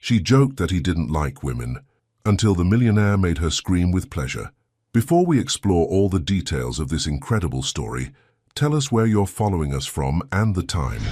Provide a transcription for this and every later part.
She joked that he didn't like women, until the millionaire made her scream with pleasure. Before we explore all the details of this incredible story, tell us where you're following us from and the time.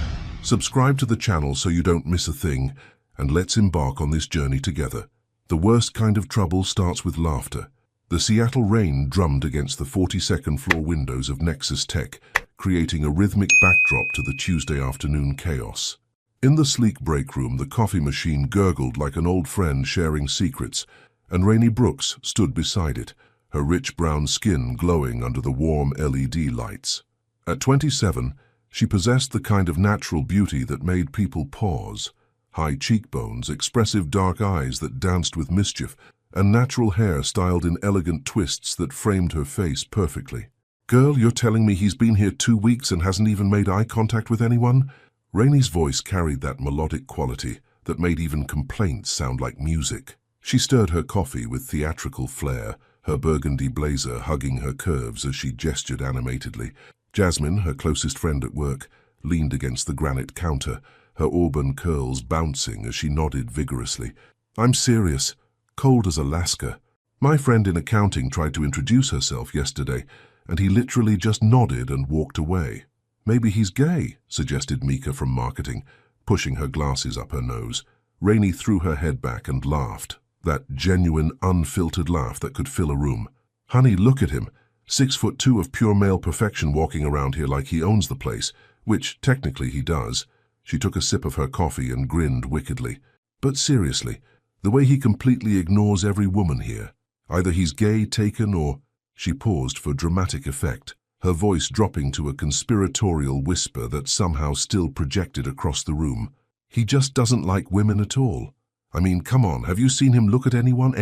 Subscribe to the channel so you don't miss a thing, and let's embark on this journey together. The worst kind of trouble starts with laughter. The Seattle rain drummed against the 42nd floor windows of Nexus Tech, creating a rhythmic backdrop to the Tuesday afternoon chaos. In the sleek break room, the coffee machine gurgled like an old friend sharing secrets, and Rainey Brooks stood beside it, her rich brown skin glowing under the warm LED lights. At 27, she possessed the kind of natural beauty that made people pause. High cheekbones, expressive dark eyes that danced with mischief, and natural hair styled in elegant twists that framed her face perfectly. "Girl, you're telling me he's been here 2 weeks and hasn't even made eye contact with anyone?" Rainey's voice carried that melodic quality that made even complaints sound like music. She stirred her coffee with theatrical flair, her burgundy blazer hugging her curves as she gestured animatedly. Jasmine, her closest friend at work, leaned against the granite counter, her auburn curls bouncing as she nodded vigorously. "I'm serious. Cold as Alaska. My friend in accounting tried to introduce herself yesterday, and he literally just nodded and walked away." "Maybe he's gay," suggested Mika from marketing, pushing her glasses up her nose. Rainey threw her head back and laughed, that genuine, unfiltered laugh that could fill a room. "Honey, look at him. 6'2" of pure male perfection walking around here like he owns the place, which technically he does." She took a sip of her coffee and grinned wickedly. "But seriously, the way he completely ignores every woman here. Either he's gay, taken, or—" She paused for dramatic effect, her voice dropping to a conspiratorial whisper that somehow still projected across the room. "He just doesn't like women at all. I mean, come on, have you seen him look at anyone?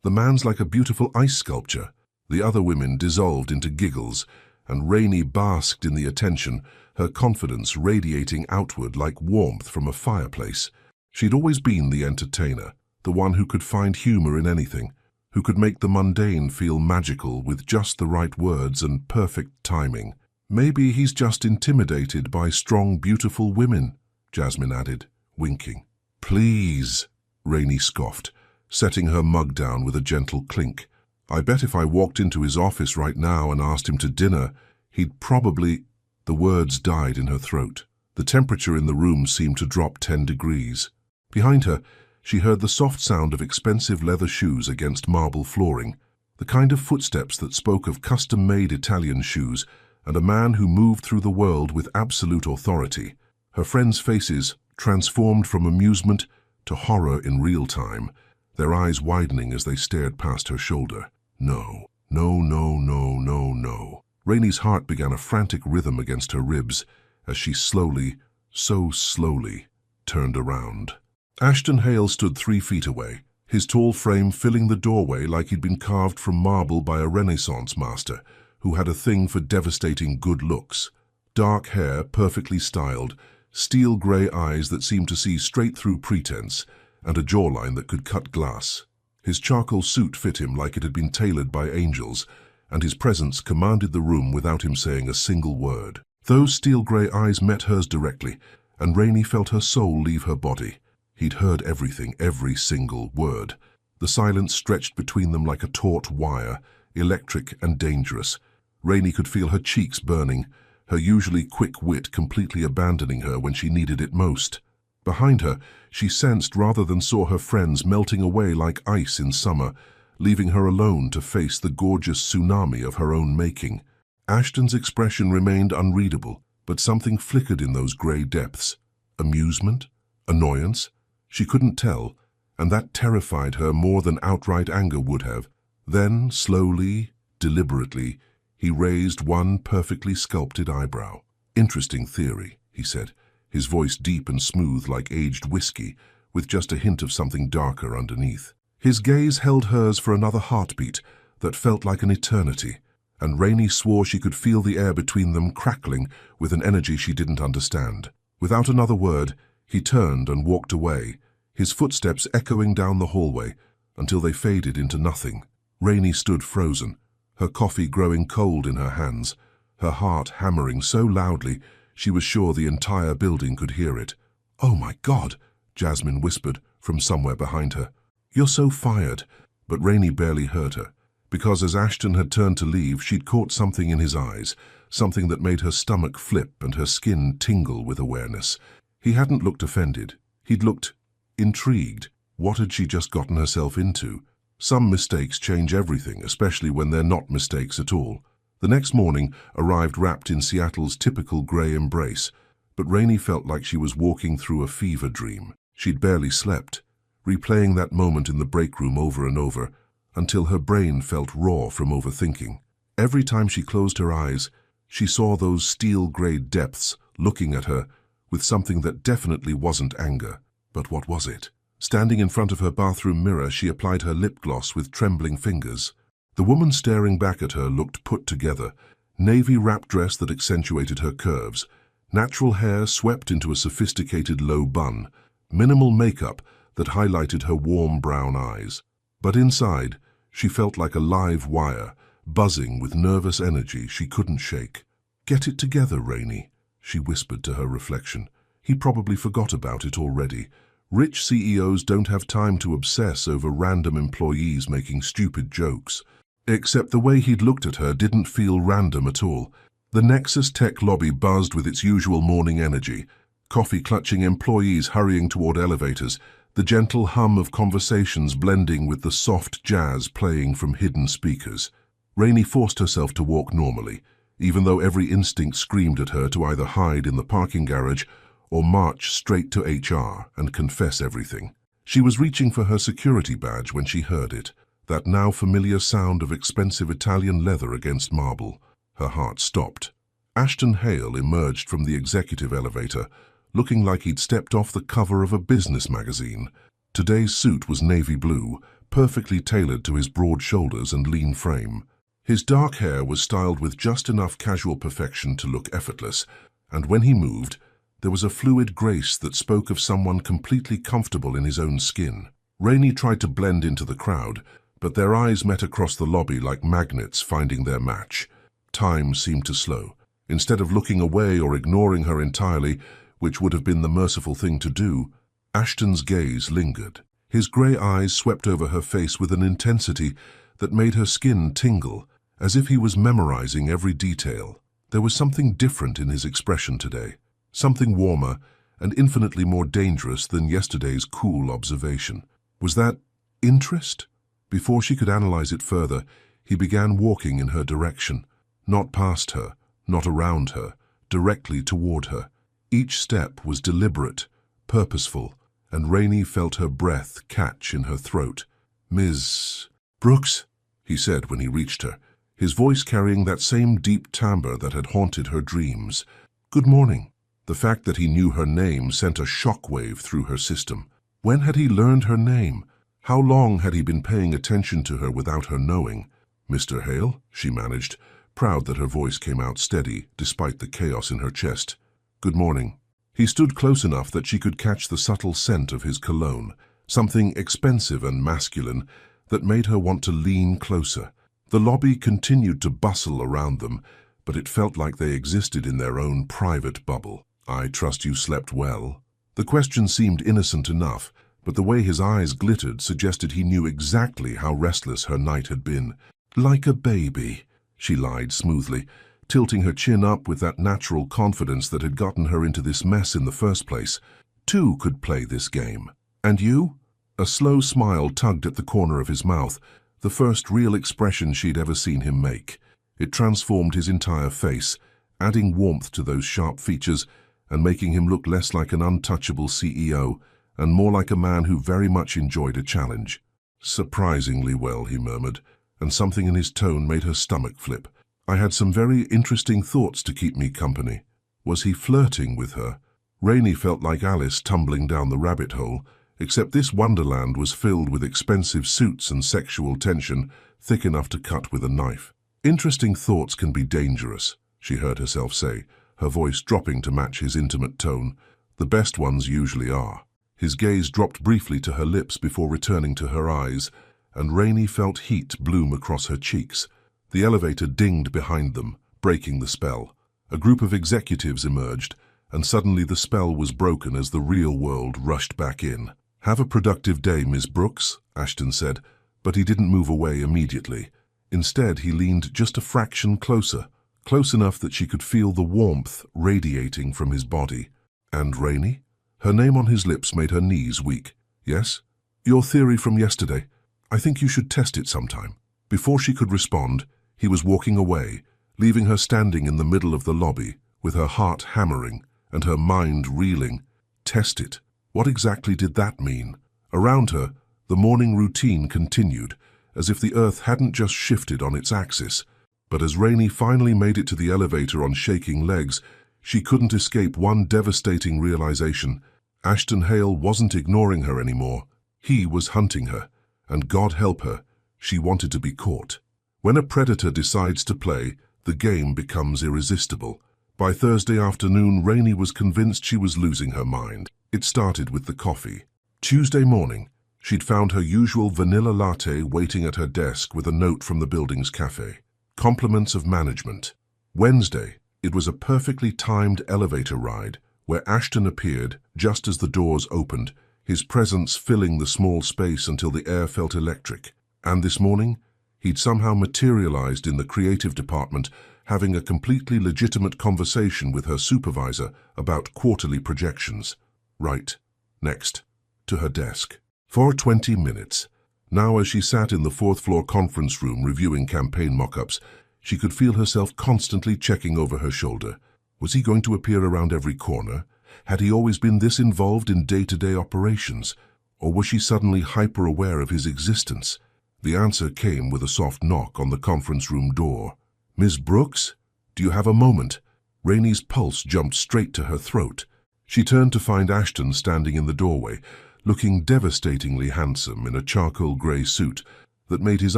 The man's like a beautiful ice sculpture." The other women dissolved into giggles, and Rainey basked in the attention, her confidence radiating outward like warmth from a fireplace. She'd always been the entertainer, the one who could find humor in anything, who could make the mundane feel magical with just the right words and perfect timing. "Maybe he's just intimidated by strong, beautiful women," Jasmine added, winking. "Please," Rainey scoffed, setting her mug down with a gentle clink. "I bet if I walked into his office right now and asked him to dinner, he'd probably—" The words died in her throat. The temperature in the room seemed to drop 10 degrees. Behind her, she heard the soft sound of expensive leather shoes against marble flooring, the kind of footsteps that spoke of custom-made Italian shoes and a man who moved through the world with absolute authority. Her friends' faces transformed from amusement to horror in real time, their eyes widening as they stared past her shoulder. No, no, no, no, no, no. Rainey's heart began a frantic rhythm against her ribs as she slowly, so slowly, turned around. Ashton Hale stood 3 feet away, his tall frame filling the doorway like he'd been carved from marble by a Renaissance master who had a thing for devastating good looks. Dark hair, perfectly styled, steel-gray eyes that seemed to see straight through pretense, and a jawline that could cut glass. His charcoal suit fit him like it had been tailored by angels, and his presence commanded the room without him saying a single word. Those steel-gray eyes met hers directly, and Rainey felt her soul leave her body. He'd heard everything, every single word. The silence stretched between them like a taut wire, electric and dangerous. Rainey could feel her cheeks burning, her usually quick wit completely abandoning her when she needed it most. Behind her, she sensed rather than saw her friends melting away like ice in summer, leaving her alone to face the gorgeous tsunami of her own making. Ashton's expression remained unreadable, but something flickered in those grey depths. Amusement? Annoyance? She couldn't tell, and that terrified her more than outright anger would have. Then, slowly, deliberately, he raised one perfectly sculpted eyebrow. "Interesting theory," he said, his voice deep and smooth like aged whiskey, with just a hint of something darker underneath. His gaze held hers for another heartbeat that felt like an eternity, and Rainey swore she could feel the air between them crackling with an energy she didn't understand. Without another word, he turned and walked away, his footsteps echoing down the hallway until they faded into nothing. Rainey stood frozen, her coffee growing cold in her hands, her heart hammering so loudly she was sure the entire building could hear it. "Oh my God," Jasmine whispered, from somewhere behind her. "You're so fired," but Rainey barely heard her, because as Ashton had turned to leave, she'd caught something in his eyes, something that made her stomach flip and her skin tingle with awareness. He hadn't looked offended. He'd looked intrigued. What had she just gotten herself into? Some mistakes change everything, especially when they're not mistakes at all. The next morning arrived wrapped in Seattle's typical grey embrace, but Rainey felt like she was walking through a fever dream. She'd barely slept, replaying that moment in the break room over and over, until her brain felt raw from overthinking. Every time she closed her eyes, she saw those steel-grey depths looking at her with something that definitely wasn't anger. But what was it? Standing in front of her bathroom mirror, she applied her lip gloss with trembling fingers. The woman staring back at her looked put together, navy wrap dress that accentuated her curves, natural hair swept into a sophisticated low bun, minimal makeup that highlighted her warm brown eyes. But inside, she felt like a live wire, buzzing with nervous energy she couldn't shake. "Get it together, Rainey," she whispered to her reflection. He probably forgot about it already. Rich CEOs don't have time to obsess over random employees making stupid jokes. Except the way he'd looked at her didn't feel random at all. The Nexus Tech lobby buzzed with its usual morning energy, coffee-clutching employees hurrying toward elevators, the gentle hum of conversations blending with the soft jazz playing from hidden speakers. Rainey forced herself to walk normally, even though every instinct screamed at her to either hide in the parking garage or march straight to HR and confess everything. She was reaching for her security badge when she heard it, that now familiar sound of expensive Italian leather against marble. Her heart stopped. Ashton Hale emerged from the executive elevator, looking like he'd stepped off the cover of a business magazine. Today's suit was navy blue, perfectly tailored to his broad shoulders and lean frame. His dark hair was styled with just enough casual perfection to look effortless, and when he moved, there was a fluid grace that spoke of someone completely comfortable in his own skin. Rainey tried to blend into the crowd, but their eyes met across the lobby like magnets finding their match. Time seemed to slow. Instead of looking away or ignoring her entirely, which would have been the merciful thing to do, Ashton's gaze lingered. His grey eyes swept over her face with an intensity that made her skin tingle, as if he was memorizing every detail. There was something different in his expression today, something warmer and infinitely more dangerous than yesterday's cool observation. Was that interest? Before she could analyze it further, he began walking in her direction, not past her, not around her, directly toward her. Each step was deliberate, purposeful, and Rainey felt her breath catch in her throat. "Ms. Brooks," he said when he reached her, his voice carrying that same deep timbre that had haunted her dreams. "Good morning." The fact that he knew her name sent a shockwave through her system. When had he learned her name? How long had he been paying attention to her without her knowing? "Mr. Hale," she managed, proud that her voice came out steady despite the chaos in her chest. "Good morning." He stood close enough that she could catch the subtle scent of his cologne, something expensive and masculine that made her want to lean closer. The lobby continued to bustle around them, but it felt like they existed in their own private bubble. "I trust you slept well." The question seemed innocent enough, but the way his eyes glittered suggested he knew exactly how restless her night had been. "Like a baby," she lied smoothly, tilting her chin up with that natural confidence that had gotten her into this mess in the first place. "Two could play this game. And you?" A slow smile tugged at the corner of his mouth, the first real expression she'd ever seen him make. It transformed his entire face, adding warmth to those sharp features and making him look less like an untouchable CEO and more like a man who very much enjoyed a challenge. "Surprisingly well," he murmured, and something in his tone made her stomach flip. "I had some very interesting thoughts to keep me company." Was he flirting with her? Rainey felt like Alice tumbling down the rabbit hole, except this wonderland was filled with expensive suits and sexual tension thick enough to cut with a knife. "Interesting thoughts can be dangerous," she heard herself say, her voice dropping to match his intimate tone. "The best ones usually are." His gaze dropped briefly to her lips before returning to her eyes, and Rainey felt heat bloom across her cheeks. The elevator dinged behind them, breaking the spell. A group of executives emerged, and suddenly the spell was broken as the real world rushed back in. Have a productive day, Miss Brooks, Ashton said, but he didn't move away immediately. Instead, he leaned just a fraction closer, close enough that she could feel the warmth radiating from his body. And Rainey? Her name on his lips made her knees weak. Yes? Your theory from yesterday. I think you should test it sometime. Before she could respond, he was walking away, leaving her standing in the middle of the lobby, with her heart hammering and her mind reeling. Test it. What exactly did that mean? Around her, the morning routine continued, as if the earth hadn't just shifted on its axis. But as Rainey finally made it to the elevator on shaking legs, she couldn't escape one devastating realization. Ashton Hale wasn't ignoring her anymore. He was hunting her, and God help her, she wanted to be caught. When a predator decides to play, the game becomes irresistible. By Thursday afternoon, Rainey was convinced she was losing her mind. It started with the coffee. Tuesday morning, she'd found her usual vanilla latte waiting at her desk with a note from the building's cafe. Compliments of management. Wednesday, it was a perfectly timed elevator ride where Ashton appeared just as the doors opened, his presence filling the small space until the air felt electric. And this morning, he'd somehow materialized in the creative department, having a completely legitimate conversation with her supervisor about quarterly projections. Right. Next. To her desk. For 20 minutes. Now, as she sat in the fourth-floor conference room reviewing campaign mock-ups, she could feel herself constantly checking over her shoulder. Was he going to appear around every corner? Had he always been this involved in day-to-day operations? Or was she suddenly hyper-aware of his existence? The answer came with a soft knock on the conference room door. Ms. Brooks? Do you have a moment? Rainey's pulse jumped straight to her throat. She turned to find Ashton standing in the doorway, looking devastatingly handsome in a charcoal grey suit that made his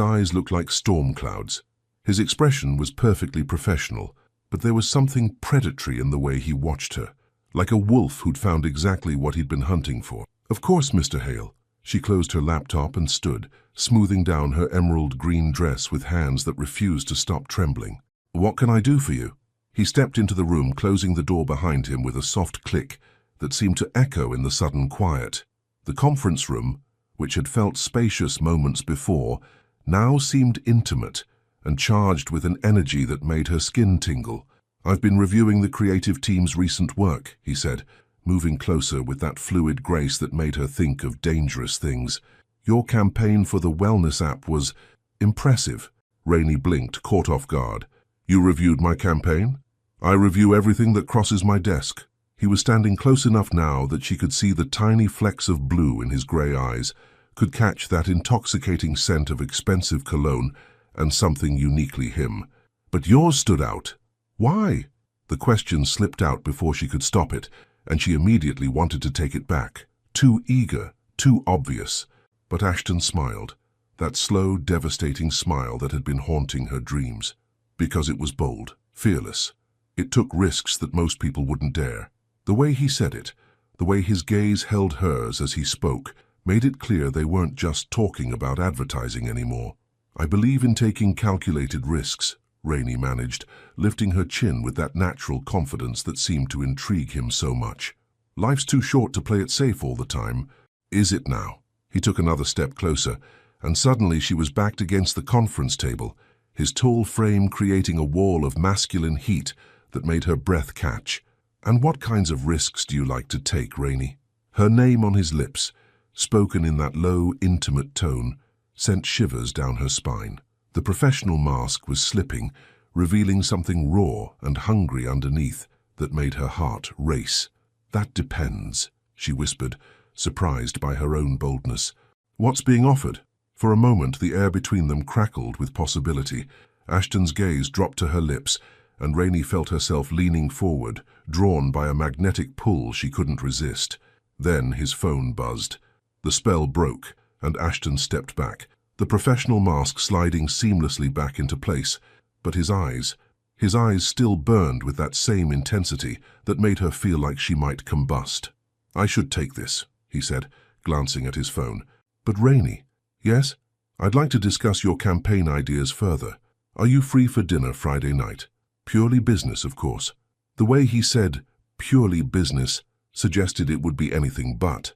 eyes look like storm clouds. His expression was perfectly professional, but there was something predatory in the way he watched her, like a wolf who'd found exactly what he'd been hunting for. Of course, Mr. Hale. She closed her laptop and stood, smoothing down her emerald green dress with hands that refused to stop trembling. What can I do for you? He stepped into the room, closing the door behind him with a soft click that seemed to echo in the sudden quiet. The conference room, which had felt spacious moments before, now seemed intimate and charged with an energy that made her skin tingle. I've been reviewing the creative team's recent work, he said, moving closer with that fluid grace that made her think of dangerous things. Your campaign for the wellness app was impressive. Rainey blinked, caught off guard. You reviewed my campaign? I review everything that crosses my desk. He was standing close enough now that she could see the tiny flecks of blue in his grey eyes, could catch that intoxicating scent of expensive cologne and something uniquely him. But yours stood out. Why? The question slipped out before she could stop it, and she immediately wanted to take it back. Too eager, too obvious. But Ashton smiled, that slow, devastating smile that had been haunting her dreams. Because it was bold, fearless. It took risks that most people wouldn't dare. The way he said it, the way his gaze held hers as he spoke, made it clear they weren't just talking about advertising anymore. I believe in taking calculated risks, Rainey managed, lifting her chin with that natural confidence that seemed to intrigue him so much. Life's too short to play it safe all the time. Is it now? He took another step closer, and suddenly she was backed against the conference table, his tall frame creating a wall of masculine heat that made her breath catch. And what kinds of risks do you like to take, Rainey? Her name on his lips, spoken in that low, intimate tone, sent shivers down her spine. The professional mask was slipping, revealing something raw and hungry underneath that made her heart race. That depends, she whispered, surprised by her own boldness. What's being offered? For a moment, the air between them crackled with possibility. Ashton's gaze dropped to her lips, and Rainey felt herself leaning forward, drawn by a magnetic pull she couldn't resist. Then his phone buzzed. The spell broke, and Ashton stepped back, the professional mask sliding seamlessly back into place. But his eyes still burned with that same intensity that made her feel like she might combust. I should take this, he said, glancing at his phone. But Rainey, yes? I'd like to discuss your campaign ideas further. Are you free for dinner Friday night? Purely business, of course. The way he said, purely business, suggested it would be anything but.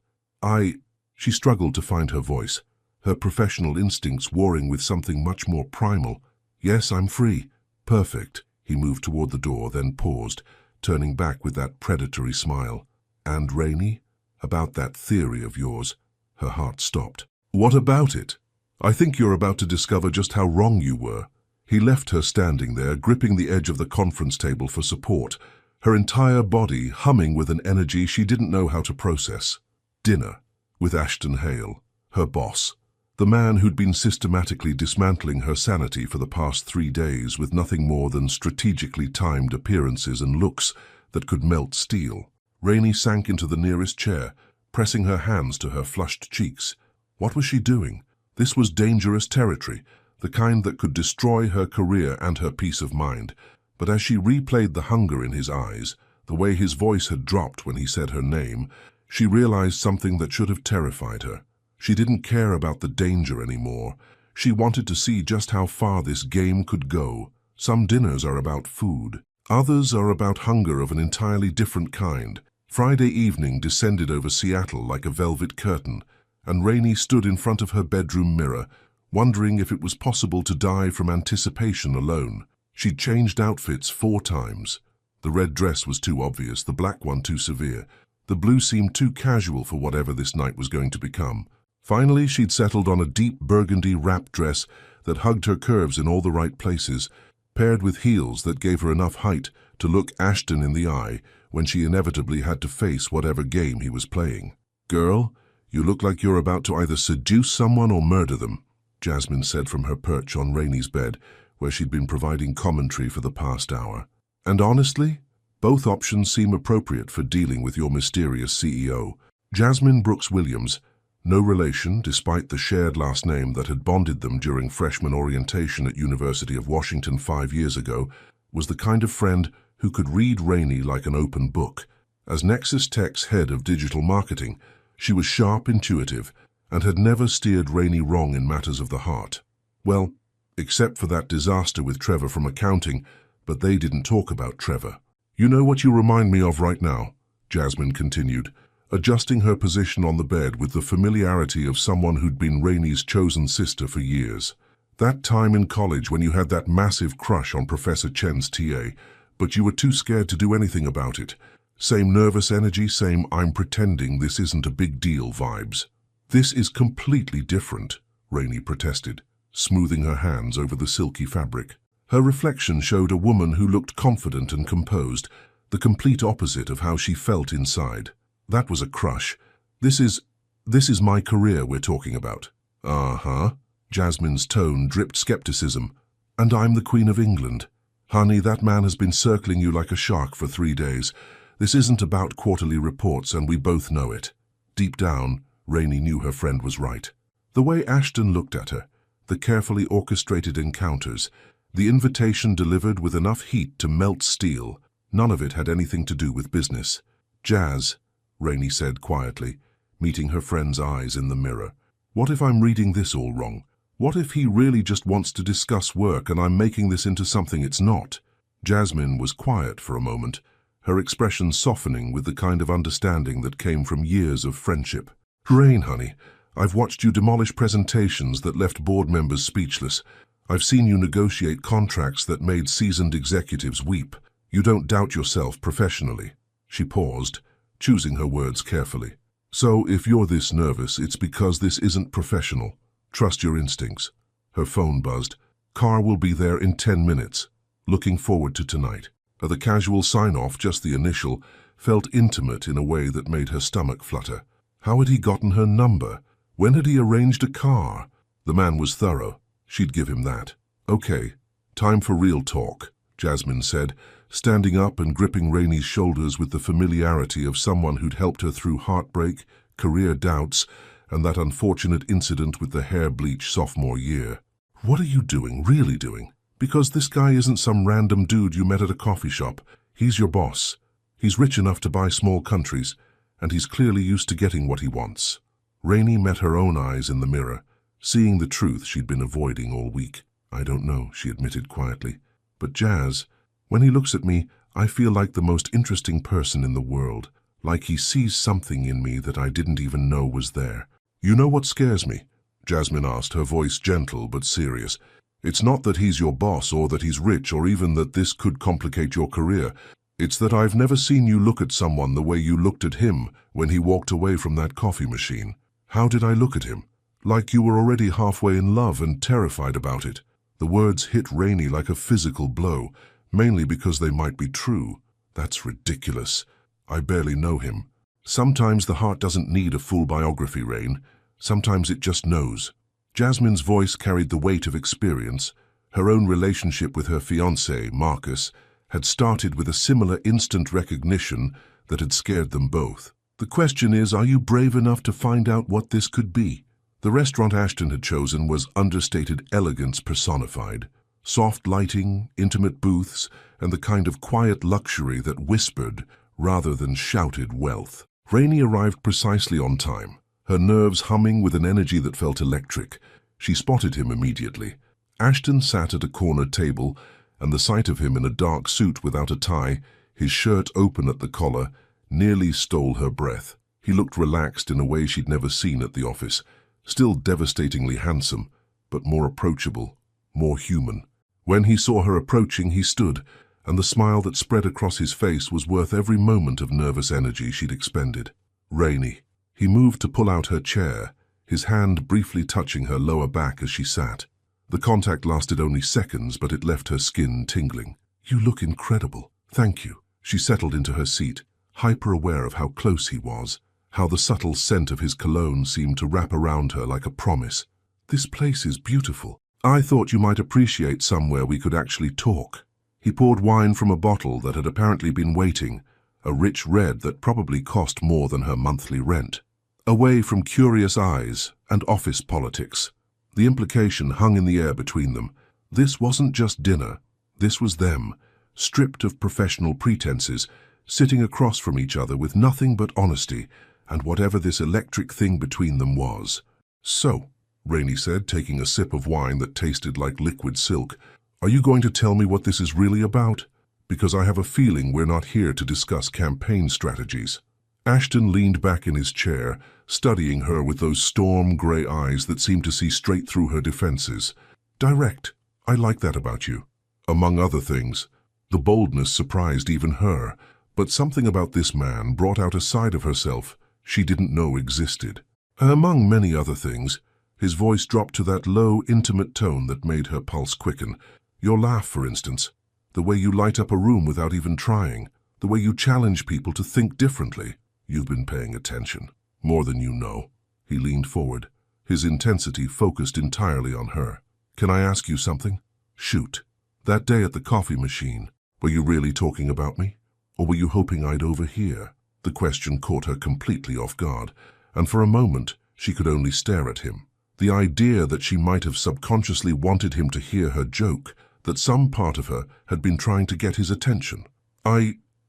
She struggled to find her voice, her professional instincts warring with something much more primal. "Yes, I'm free." "Perfect." He moved toward the door, then paused, turning back with that predatory smile. "And Rainey? About that theory of yours." Her heart stopped. "What about it? I think you're about to discover just how wrong you were." He left her standing there, gripping the edge of the conference table for support, her entire body humming with an energy she didn't know how to process. Dinner with Ashton Hale, her boss, the man who'd been systematically dismantling her sanity for the past 3 days with nothing more than strategically timed appearances and looks that could melt steel. Rainey sank into the nearest chair, pressing her hands to her flushed cheeks. What was she doing? This was dangerous territory, the kind that could destroy her career and her peace of mind. But as she replayed the hunger in his eyes, the way his voice had dropped when he said her name, she realized something that should have terrified her. She didn't care about the danger anymore. She wanted to see just how far this game could go. Some dinners are about food. Others are about hunger of an entirely different kind. Friday evening descended over Seattle like a velvet curtain, and Rainey stood in front of her bedroom mirror, wondering if it was possible to die from anticipation alone. She'd changed outfits 4 times. The red dress was too obvious, the black one too severe. The blue seemed too casual for whatever this night was going to become. Finally, she'd settled on a deep burgundy wrap dress that hugged her curves in all the right places, paired with heels that gave her enough height to look Ashton in the eye when she inevitably had to face whatever game he was playing. "Girl, you look like you're about to either seduce someone or murder them," Jasmine said from her perch on Rainey's bed, where she'd been providing commentary for the past hour. "And honestly, both options seem appropriate for dealing with your mysterious CEO." Jasmine Brooks Williams, no relation despite the shared last name that had bonded them during freshman orientation at University of Washington 5 years ago, was the kind of friend who could read Rainey like an open book. As Nexus Tech's head of digital marketing, she was sharp, intuitive, and had never steered Rainey wrong in matters of the heart. Well, except for that disaster with Trevor from accounting, but they didn't talk about Trevor. "You know what you remind me of right now," Jasmine continued, adjusting her position on the bed with the familiarity of someone who'd been Rainey's chosen sister for years. "That time in college when you had that massive crush on Professor Chen's TA, but you were too scared to do anything about it. Same nervous energy, same I'm pretending this isn't a big deal vibes." "This is completely different," Rainey protested, smoothing her hands over the silky fabric. Her reflection showed a woman who looked confident and composed, the complete opposite of how she felt inside. "That was a crush. This is my career we're talking about." "Uh-huh." Jasmine's tone dripped skepticism. "And I'm the Queen of England. Honey, that man has been circling you like a shark for 3 days. This isn't about quarterly reports, and we both know it." Deep down, Rainey knew her friend was right. The way Ashton looked at her, the carefully orchestrated encounters, the invitation delivered with enough heat to melt steel, none of it had anything to do with business. "Jazz," Rainey said quietly, meeting her friend's eyes in the mirror. "What if I'm reading this all wrong? What if he really just wants to discuss work and I'm making this into something it's not?" Jasmine was quiet for a moment, her expression softening with the kind of understanding that came from years of friendship. "Rain, honey, I've watched you demolish presentations that left board members speechless. I've seen you negotiate contracts that made seasoned executives weep. You don't doubt yourself professionally." She paused, choosing her words carefully. "So if you're this nervous, it's because this isn't professional. Trust your instincts." Her phone buzzed. "Car will be there in 10 minutes. Looking forward to tonight." The casual sign-off, just the initial, felt intimate in a way that made her stomach flutter. How had he gotten her number? When had he arranged a car? The man was thorough. She'd give him that. "Okay, time for real talk," Jasmine said, standing up and gripping Rainey's shoulders with the familiarity of someone who'd helped her through heartbreak, career doubts, and that unfortunate incident with the hair bleach sophomore year. "What are you doing, really doing? Because this guy isn't some random dude you met at a coffee shop. He's your boss. He's rich enough to buy small countries, and he's clearly used to getting what he wants." Rainey met her own eyes in the mirror, seeing the truth she'd been avoiding all week. "I don't know," she admitted quietly. "But Jazz, when he looks at me, I feel like the most interesting person in the world, like he sees something in me that I didn't even know was there." You know what scares me? Jasmine asked, her voice gentle but serious. It's not that he's your boss or that he's rich or even that this could complicate your career. It's that I've never seen you look at someone the way you looked at him when he walked away from that coffee machine. How did I look at him? Like you were already halfway in love and terrified about it. The words hit Rainey like a physical blow, mainly because they might be true. That's ridiculous. I barely know him. Sometimes the heart doesn't need a full biography, Rain. Sometimes it just knows. Jasmine's voice carried the weight of experience. Her own relationship with her fiancé, Marcus, had started with a similar instant recognition that had scared them both. The question is, are you brave enough to find out what this could be? The restaurant Ashton had chosen was understated elegance personified. Soft lighting, intimate booths, and the kind of quiet luxury that whispered rather than shouted wealth. Rainey arrived precisely on time, her nerves humming with an energy that felt electric. She spotted him immediately. Ashton sat at a corner table, and the sight of him in a dark suit without a tie, his shirt open at the collar, nearly stole her breath. He looked relaxed in a way she'd never seen at the office, still devastatingly handsome, but more approachable, more human. When he saw her approaching, he stood, and the smile that spread across his face was worth every moment of nervous energy she'd expended. Rainey. He moved to pull out her chair, his hand briefly touching her lower back as she sat. The contact lasted only seconds, but it left her skin tingling. You look incredible. Thank you. She settled into her seat, hyper-aware of how close he was, how the subtle scent of his cologne seemed to wrap around her like a promise. This place is beautiful. I thought you might appreciate somewhere we could actually talk. He poured wine from a bottle that had apparently been waiting, a rich red that probably cost more than her monthly rent. Away from curious eyes and office politics. The implication hung in the air between them. This wasn't just dinner. This was them, stripped of professional pretenses, sitting across from each other with nothing but honesty and whatever this electric thing between them was. So, Rainey said, taking a sip of wine that tasted like liquid silk, are you going to tell me what this is really about? Because I have a feeling we're not here to discuss campaign strategies. Ashton leaned back in his chair, studying her with those storm-gray eyes that seemed to see straight through her defenses. Direct. I like that about you. Among other things, the boldness surprised even her, but something about this man brought out a side of herself she didn't know existed. Among many other things, his voice dropped to that low, intimate tone that made her pulse quicken. Your laugh, for instance. The way you light up a room without even trying. The way you challenge people to think differently. You've been paying attention. More than you know. He leaned forward, his intensity focused entirely on her. Can I ask you something? Shoot. That day at the coffee machine, were you really talking about me? Or were you hoping I'd overhear? The question caught her completely off guard, and for a moment she could only stare at him. The idea that she might have subconsciously wanted him to hear her joke, that some part of her had been trying to get his attention.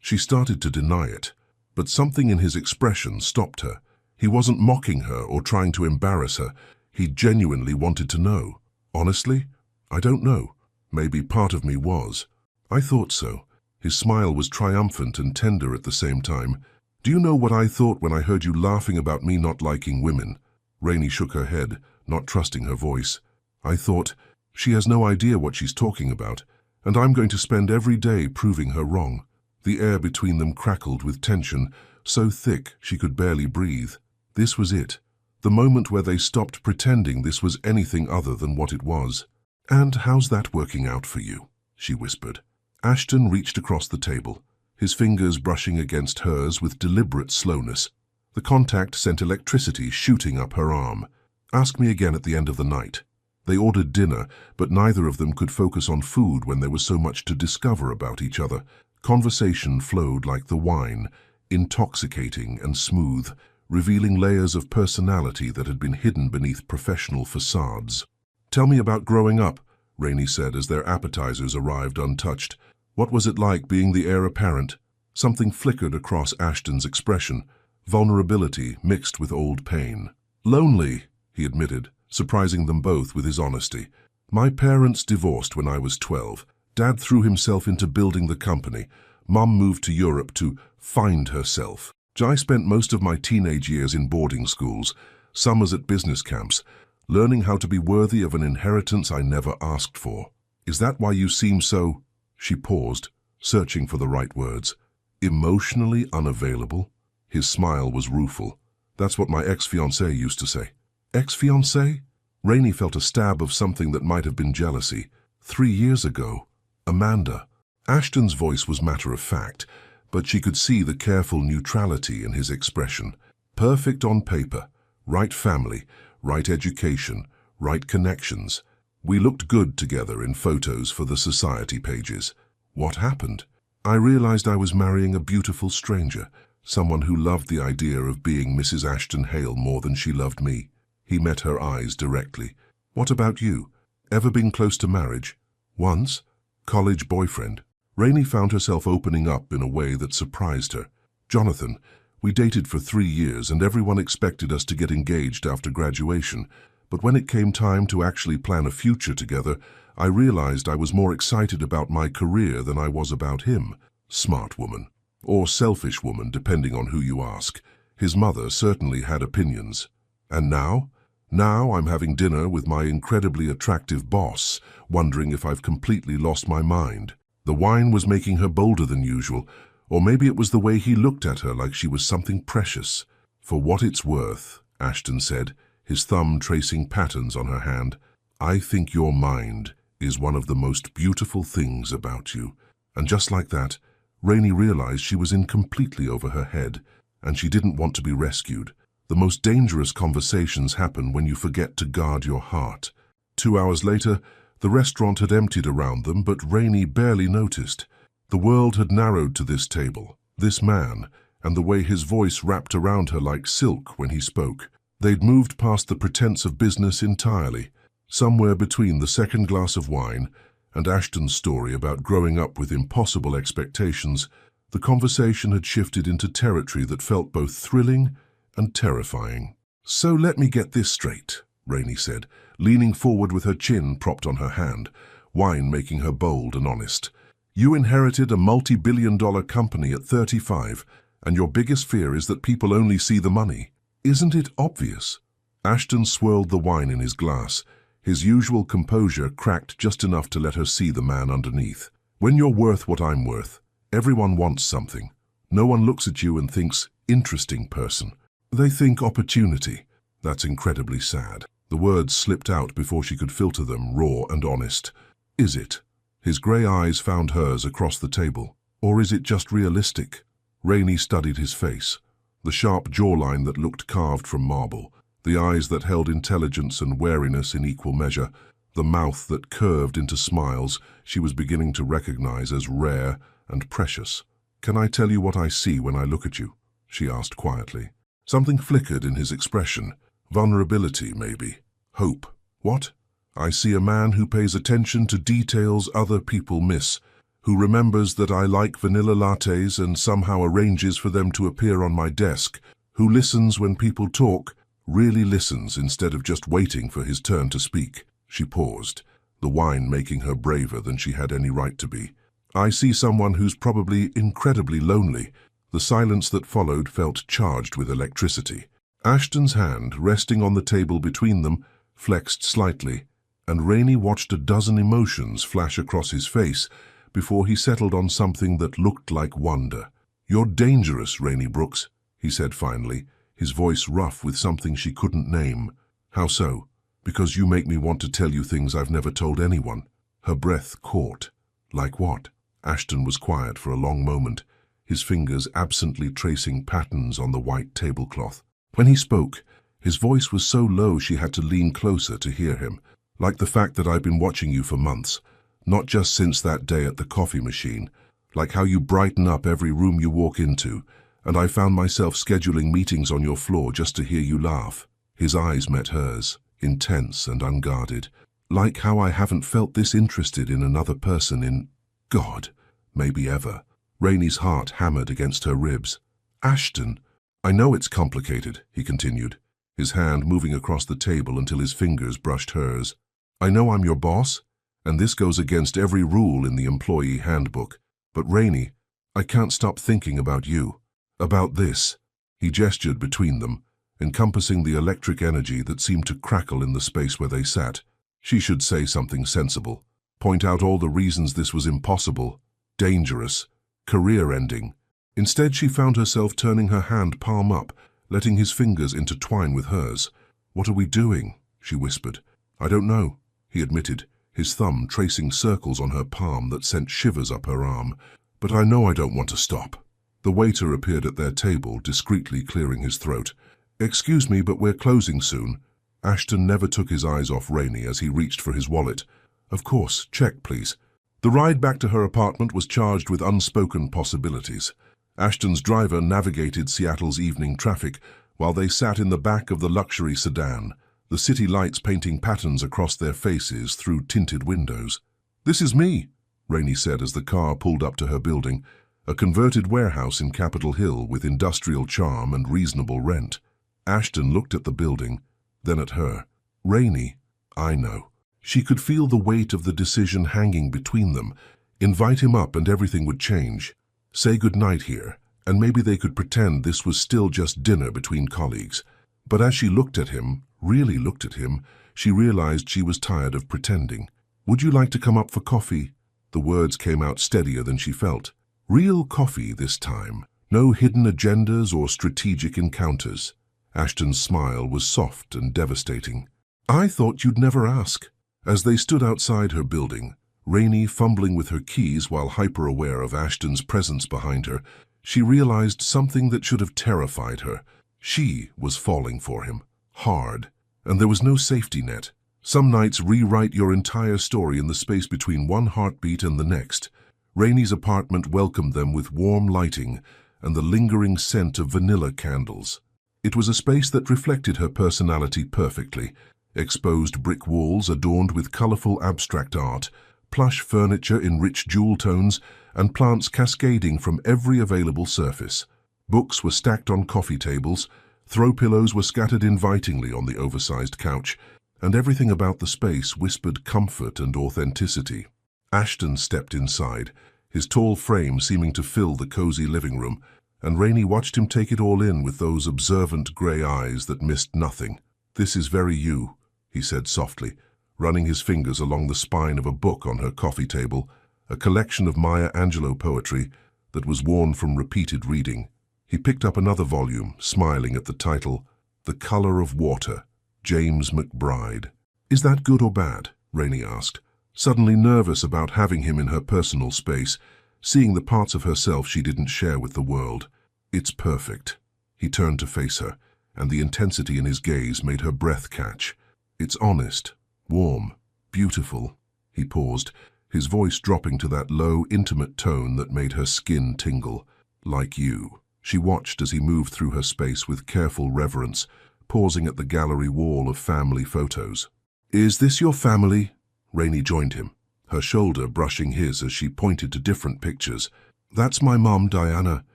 She started to deny it, but something in his expression stopped her. He wasn't mocking her or trying to embarrass her. He genuinely wanted to know. Honestly, I don't know. Maybe part of me was. I thought so. His smile was triumphant and tender at the same time. Do you know what I thought when I heard you laughing about me not liking women? Rainey shook her head, not trusting her voice. I thought, she has no idea what she's talking about, and I'm going to spend every day proving her wrong. The air between them crackled with tension, so thick she could barely breathe. This was it, the moment where they stopped pretending this was anything other than what it was. And how's that working out for you? She whispered. Ashton reached across the table, his fingers brushing against hers with deliberate slowness. The contact sent electricity shooting up her arm. Ask me again at the end of the night. They ordered dinner, but neither of them could focus on food when there was so much to discover about each other. Conversation flowed like the wine, intoxicating and smooth, revealing layers of personality that had been hidden beneath professional facades. Tell me about growing up, Rainey said as their appetizers arrived untouched. What was it like being the heir apparent? Something flickered across Ashton's expression, vulnerability mixed with old pain. Lonely, he admitted, surprising them both with his honesty. My parents divorced when I was 12. Dad threw himself into building the company. Mum moved to Europe to find herself. I spent most of my teenage years in boarding schools. summers at business camps, learning how to be worthy of an inheritance I never asked for. Is that why you seem so—" She paused, searching for the right words. "Emotionally unavailable?" His smile was rueful. "That's what my ex-fiancée used to say." Ex-fiancée? Rainey felt a stab of something that might have been jealousy. 3 years ago. Amanda. Ashton's voice was matter-of-fact, but she could see the careful neutrality in his expression. Perfect on paper. Right family, right education, right connections. We looked good together in photos for the society pages. What happened? I realized I was marrying a beautiful stranger, someone who loved the idea of being Mrs. Ashton Hale more than she loved me. He met her eyes directly. What about you? Ever been close to marriage? Once? College boyfriend. Rainey found herself opening up in a way that surprised her. Jonathan, we dated for 3 years and everyone expected us to get engaged after graduation, but when it came time to actually plan a future together, I realized I was more excited about my career than I was about him. Smart woman. Or selfish woman, depending on who you ask. His mother certainly had opinions. And now? Now I'm having dinner with my incredibly attractive boss, wondering if I've completely lost my mind. The wine was making her bolder than usual, or maybe it was the way he looked at her like she was something precious. For what it's worth, Ashton said, his thumb tracing patterns on her hand, I think your mind is one of the most beautiful things about you. And just like that, Rainey realized she was in completely over her head, and she didn't want to be rescued. The most dangerous conversations happen when you forget to guard your heart. 2 hours later, the restaurant had emptied around them, but Rainey barely noticed. The world had narrowed to this table, this man, and the way his voice wrapped around her like silk when he spoke. They'd moved past the pretense of business entirely. Somewhere between the second glass of wine and Ashton's story about growing up with impossible expectations, the conversation had shifted into territory that felt both thrilling and terrifying. So let me get this straight, Rainey said, leaning forward with her chin propped on her hand, wine making her bold and honest. You inherited a multi-billion-dollar company at 35, and your biggest fear is that people only see the money. Isn't it obvious? Ashton swirled the wine in his glass. His usual composure cracked just enough to let her see the man underneath. When you're worth what I'm worth, everyone wants something. No one looks at you and thinks, interesting person. They think opportunity. That's incredibly sad. The words slipped out before she could filter them, raw and honest. Is it? His grey eyes found hers across the table. Or is it just realistic? Rainey studied his face. The sharp jawline that looked carved from marble. The eyes that held intelligence and wariness in equal measure. The mouth that curved into smiles she was beginning to recognize as rare and precious. Can I tell you what I see when I look at you? She asked quietly. Something flickered in his expression. Vulnerability, maybe. Hope. What? I see a man who pays attention to details other people miss, who remembers that I like vanilla lattes and somehow arranges for them to appear on my desk, who listens when people talk, really listens instead of just waiting for his turn to speak. She paused, the wine making her braver than she had any right to be. I see someone who's probably incredibly lonely. The silence that followed felt charged with electricity. Ashton's hand, resting on the table between them, flexed slightly, and Rainey watched a dozen emotions flash across his face before he settled on something that looked like wonder. You're dangerous, Rainey Brooks, he said finally, his voice rough with something she couldn't name. How so? Because you make me want to tell you things I've never told anyone. Her breath caught. Like what? Ashton was quiet for a long moment, his fingers absently tracing patterns on the white tablecloth. When he spoke, his voice was so low she had to lean closer to hear him. Like the fact that I've been watching you for months, not just since that day at the coffee machine, like how you brighten up every room you walk into, and I found myself scheduling meetings on your floor just to hear you laugh. His eyes met hers, intense and unguarded, like how I haven't felt this interested in another person in, God, maybe ever. Rainey's heart hammered against her ribs. Ashton, I know it's complicated, he continued, his hand moving across the table until his fingers brushed hers. I know I'm your boss, and this goes against every rule in the employee handbook. But Rainey, I can't stop thinking about you. About this. He gestured between them, encompassing the electric energy that seemed to crackle in the space where they sat. She should say something sensible, point out all the reasons this was impossible, dangerous, career-ending. Instead, she found herself turning her hand palm up, letting his fingers intertwine with hers. "What are we doing?" she whispered. "I don't know," he admitted, his thumb tracing circles on her palm that sent shivers up her arm. "But I know I don't want to stop." The waiter appeared at their table, discreetly clearing his throat. "Excuse me, but we're closing soon." Ashton never took his eyes off Rainey as he reached for his wallet. "Of course, check, please." The ride back to her apartment was charged with unspoken possibilities. Ashton's driver navigated Seattle's evening traffic while they sat in the back of the luxury sedan, the city lights painting patterns across their faces through tinted windows. "This is me," Rainey said as the car pulled up to her building, a converted warehouse in Capitol Hill with industrial charm and reasonable rent. Ashton looked at the building, then at her. "Rainey, I know." She could feel the weight of the decision hanging between them. Invite him up and everything would change. Say goodnight here, and maybe they could pretend this was still just dinner between colleagues. But as she looked at him, really looked at him, she realized she was tired of pretending. "Would you like to come up for coffee?" The words came out steadier than she felt. Real coffee this time. No hidden agendas or strategic encounters. Ashton's smile was soft and devastating. "I thought you'd never ask." As they stood outside her building, Rainey fumbling with her keys while hyper-aware of Ashton's presence behind her, she realized something that should have terrified her. She was falling for him. Hard. And there was no safety net. Some nights rewrite your entire story in the space between one heartbeat and the next. Rainey's apartment welcomed them with warm lighting and the lingering scent of vanilla candles. It was a space that reflected her personality perfectly. Exposed brick walls adorned with colorful abstract art, plush furniture in rich jewel tones, and plants cascading from every available surface. Books were stacked on coffee tables, throw pillows were scattered invitingly on the oversized couch, and everything about the space whispered comfort and authenticity. Ashton stepped inside, his tall frame seeming to fill the cozy living room, and Rainey watched him take it all in with those observant grey eyes that missed nothing. "This is very you," he said softly, running his fingers along the spine of a book on her coffee table, a collection of Maya Angelou poetry that was worn from repeated reading. He picked up another volume, smiling at the title, The Color of Water, James McBride. "Is that good or bad?" Rainey asked, suddenly nervous about having him in her personal space, seeing the parts of herself she didn't share with the world. "It's perfect." He turned to face her, and the intensity in his gaze made her breath catch. "It's honest, warm, beautiful." He paused, his voice dropping to that low, intimate tone that made her skin tingle. "Like you." She watched as he moved through her space with careful reverence, pausing at the gallery wall of family photos. "Is this your family?" Rainey joined him, her shoulder brushing his as she pointed to different pictures. "That's my mom, Diana.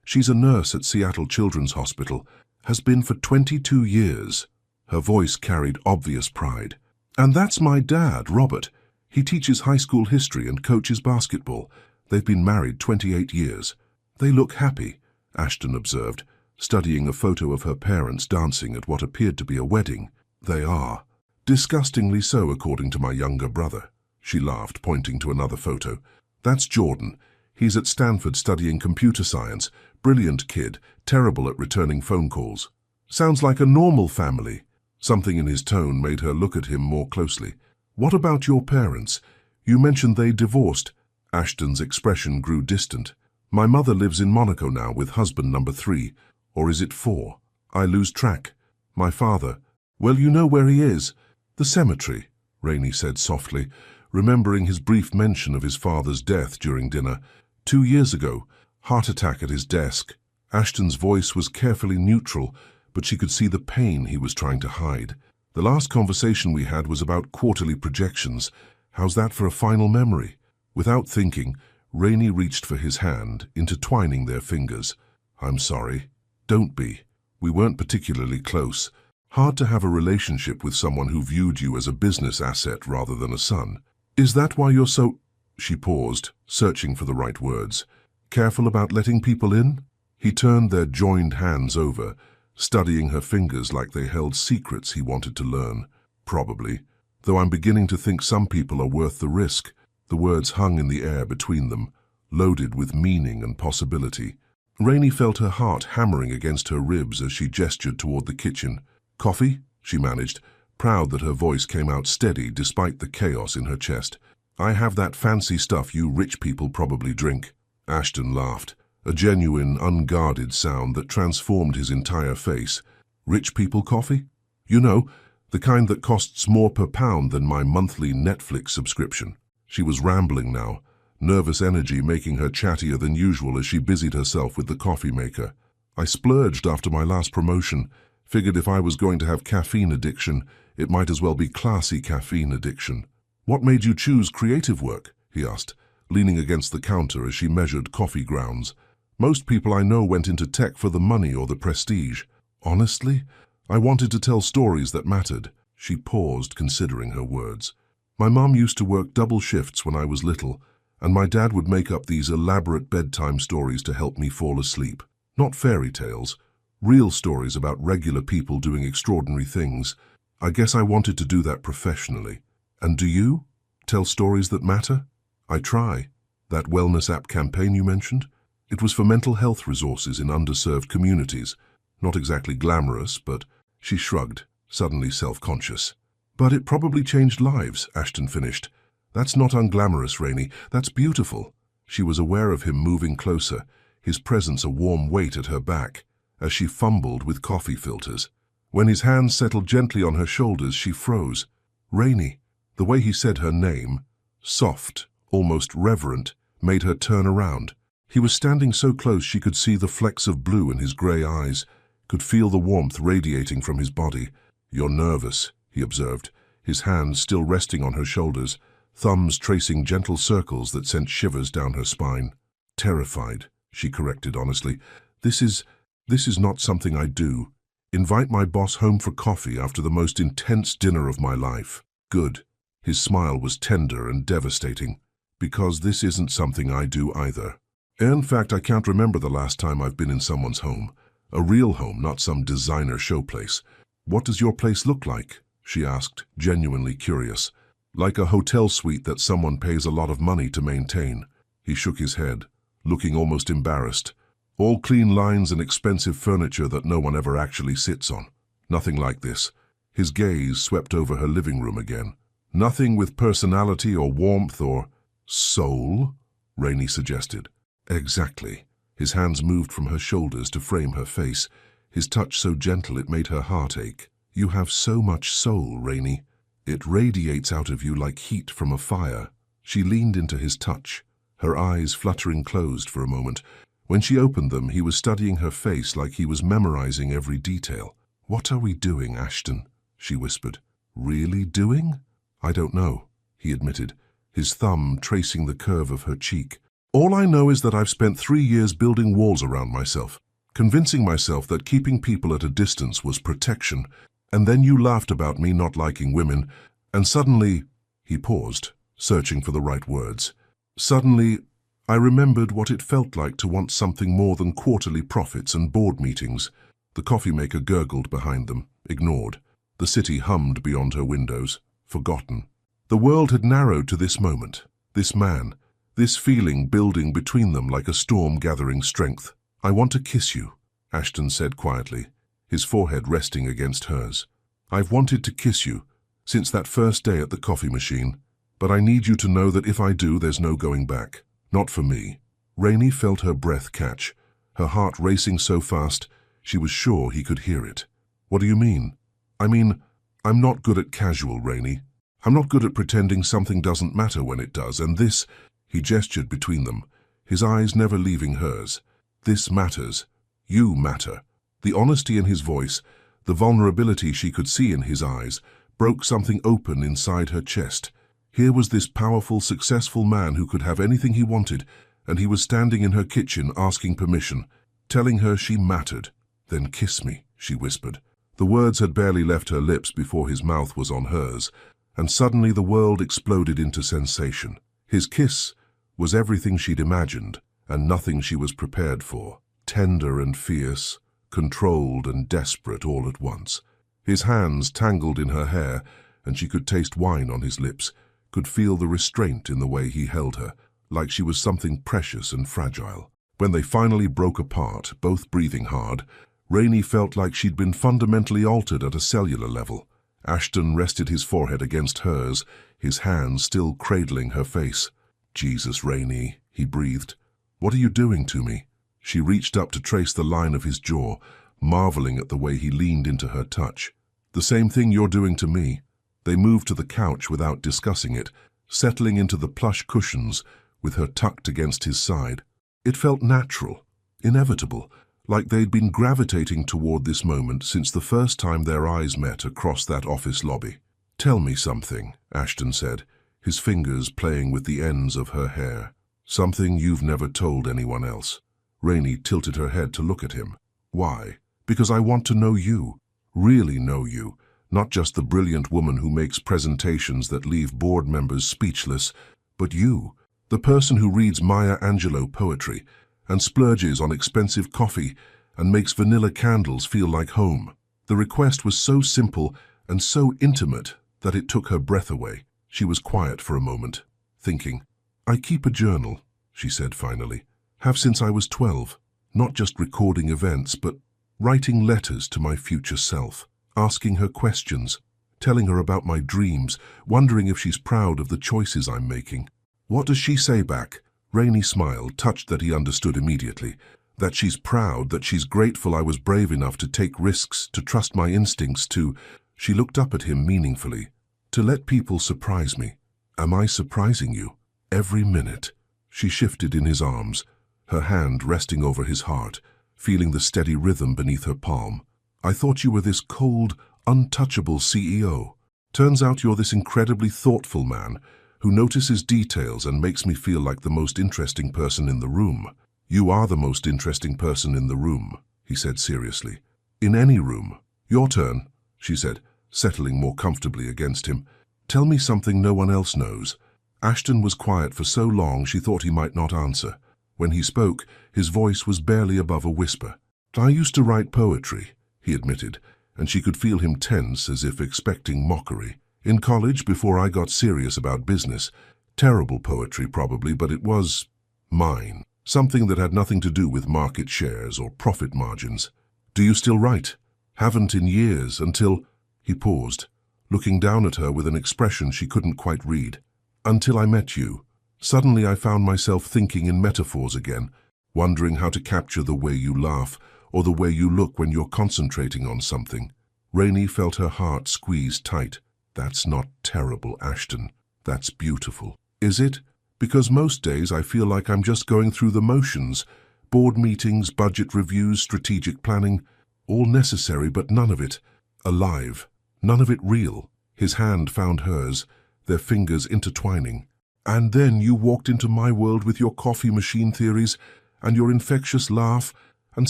She's a nurse at Seattle Children's Hospital. Has been for 22 years. Her voice carried obvious pride. "And that's my dad, Robert. He teaches high school history and coaches basketball. They've been married 28 years. They look happy," Ashton observed, studying a photo of her parents dancing at what appeared to be a wedding. "They are. Disgustingly so, according to my younger brother." She laughed, pointing to another photo. "That's Jordan. He's at Stanford studying computer science. Brilliant kid, terrible at returning phone calls." "Sounds like a normal family." Something in his tone made her look at him more closely. "What about your parents? You mentioned they divorced." Ashton's expression grew distant. "My mother lives in Monaco now with husband number 3. Or is it 4? I lose track. My father. Well, you know where he is." "The cemetery," Rainey said softly, remembering his brief mention of his father's death during dinner. 2 years ago, heart attack at his desk. Ashton's voice was carefully neutral, but she could see the pain he was trying to hide. "The last conversation we had was about quarterly projections. How's that for a final memory?" Without thinking, Rainey reached for his hand, intertwining their fingers. "I'm sorry." "Don't be. We weren't particularly close. Hard to have a relationship with someone who viewed you as a business asset rather than a son." "Is that why you're so—" She paused, searching for the right words. "Careful about letting people in?" He turned their joined hands over, studying her fingers like they held secrets he wanted to learn. Probably, though I'm beginning to think some people are worth the risk. The words hung in the air between them, loaded with meaning and possibility. Rainey felt her heart hammering against her ribs as she gestured toward the kitchen. "Coffee?" she managed, proud that her voice came out steady despite the chaos in her chest. "I have that fancy stuff you rich people probably drink." Ashton laughed, a genuine, unguarded sound that transformed his entire face. "Rich people coffee? You know, the kind that costs more per pound than my monthly Netflix subscription." She was rambling now, nervous energy making her chattier than usual as she busied herself with the coffee maker. "I splurged after my last promotion. Figured if I was going to have caffeine addiction, it might as well be classy caffeine addiction." "What made you choose creative work?" he asked, leaning against the counter as she measured coffee grounds. "Most people I know went into tech for the money or the prestige. Honestly, I wanted to tell stories that mattered." She paused, considering her words. "My mom used to work double shifts when I was little, and my dad would make up these elaborate bedtime stories to help me fall asleep. Not fairy tales, real stories about regular people doing extraordinary things. I guess I wanted to do that professionally. And do you? Tell stories that matter?" "I try. That wellness app campaign you mentioned? It was for mental health resources in underserved communities. Not exactly glamorous, but..." She shrugged, suddenly self-conscious. "But it probably changed lives," Ashton finished. "That's not unglamorous, Rainey. That's beautiful." She was aware of him moving closer, his presence a warm weight at her back, as she fumbled with coffee filters. When his hands settled gently on her shoulders, she froze. "Rainey." The way he said her name, soft, almost reverent, made her turn around. He was standing so close she could see the flecks of blue in his grey eyes, could feel the warmth radiating from his body. "You're nervous," he observed, his hands still resting on her shoulders, thumbs tracing gentle circles that sent shivers down her spine. "Terrified," she corrected honestly. This is not something I do. Invite my boss home for coffee after the most intense dinner of my life." "Good." His smile was tender and devastating. "Because this isn't something I do either. In fact, I can't remember the last time I've been in someone's home. A real home, not some designer showplace." "What does your place look like?" she asked, genuinely curious. "Like a hotel suite that someone pays a lot of money to maintain." He shook his head, looking almost embarrassed. "All clean lines and expensive furniture that no one ever actually sits on. Nothing like this." His gaze swept over her living room again. "Nothing with personality or warmth or soul?" Rainey suggested. "Exactly." His hands moved from her shoulders to frame her face, his touch so gentle it made her heart ache. "You have so much soul, Rainey. It radiates out of you like heat from a fire." She leaned into his touch, her eyes fluttering closed for a moment. When she opened them, he was studying her face like he was memorizing every detail. "What are we doing, Ashton?" she whispered. "Really doing?" "I don't know," he admitted, his thumb tracing the curve of her cheek. "All I know is that I've spent 3 years building walls around myself, convincing myself that keeping people at a distance was protection. And then you laughed about me not liking women, and suddenly..." He paused, searching for the right words. "Suddenly, I remembered what it felt like to want something more than quarterly profits and board meetings." The coffee maker gurgled behind them, ignored. The city hummed beyond her windows, forgotten. The world had narrowed to this moment, this man, this feeling building between them like a storm gathering strength. "I want to kiss you," Ashton said quietly, his forehead resting against hers. "I've wanted to kiss you since that first day at the coffee machine, but I need you to know that if I do, there's no going back. Not for me." Rainey felt her breath catch, her heart racing so fast she was sure he could hear it. "What do you mean?" "I mean, I'm not good at casual, Rainey. I'm not good at pretending something doesn't matter when it does, and this..." He gestured between them, his eyes never leaving hers. "This matters. You matter." The honesty in his voice, the vulnerability she could see in his eyes, broke something open inside her chest. Here was this powerful, successful man who could have anything he wanted, and he was standing in her kitchen asking permission, telling her she mattered. "Then kiss me," she whispered. The words had barely left her lips before his mouth was on hers, and suddenly the world exploded into sensation. His kiss was everything she'd imagined, and nothing she was prepared for. Tender and fierce, controlled and desperate all at once. His hands tangled in her hair, and she could taste wine on his lips, could feel the restraint in the way he held her, like she was something precious and fragile. When they finally broke apart, both breathing hard, Rainey felt like she'd been fundamentally altered at a cellular level. Ashton rested his forehead against hers, his hands still cradling her face. "Jesus, Rainey," he breathed. "What are you doing to me?" She reached up to trace the line of his jaw, marveling at the way he leaned into her touch. "The same thing you're doing to me." They moved to the couch without discussing it, settling into the plush cushions with her tucked against his side. It felt natural, inevitable, like they'd been gravitating toward this moment since the first time their eyes met across that office lobby. "Tell me something," Ashton said, his fingers playing with the ends of her hair. "Something you've never told anyone else." Rainey tilted her head to look at him. "Why?" "Because I want to know you, really know you, not just the brilliant woman who makes presentations that leave board members speechless, but you, the person who reads Maya Angelou poetry and splurges on expensive coffee and makes vanilla candles feel like home." The request was so simple and so intimate that it took her breath away. She was quiet for a moment, thinking. "I keep a journal," she said finally. "Have since I was 12, not just recording events, but writing letters to my future self, asking her questions, telling her about my dreams, wondering if she's proud of the choices I'm making." "What does she say back?" Rainey smiled, touched that he understood immediately. "That she's proud, that she's grateful I was brave enough to take risks, to trust my instincts, to—" She looked up at him meaningfully. "To let people surprise me. Am I surprising you? Every minute." She shifted in his arms, her hand resting over his heart, feeling the steady rhythm beneath her palm. "I thought you were this cold, untouchable CEO. Turns out you're this incredibly thoughtful man who notices details and makes me feel like the most interesting person in the room." "You are the most interesting person in the room," he said seriously. "In any room." "Your turn," she said, settling more comfortably against him. "Tell me something no one else knows." Ashton was quiet for so long she thought he might not answer. When he spoke, his voice was barely above a whisper. "I used to write poetry," he admitted, and she could feel him tense as if expecting mockery. "In college, before I got serious about business. Terrible poetry probably, but it was mine. Something that had nothing to do with market shares or profit margins." "Do you still write?" "Haven't in years, until—" He paused, looking down at her with an expression she couldn't quite read. "Until I met you. Suddenly I found myself thinking in metaphors again, wondering how to capture the way you laugh or the way you look when you're concentrating on something." Rainey felt her heart squeeze tight. "That's not terrible, Ashton. That's beautiful." "Is it? Because most days I feel like I'm just going through the motions. Board meetings, budget reviews, strategic planning. All necessary, but none of it alive. None of it real." His hand found hers, their fingers intertwining. "And then you walked into my world with your coffee machine theories and your infectious laugh, and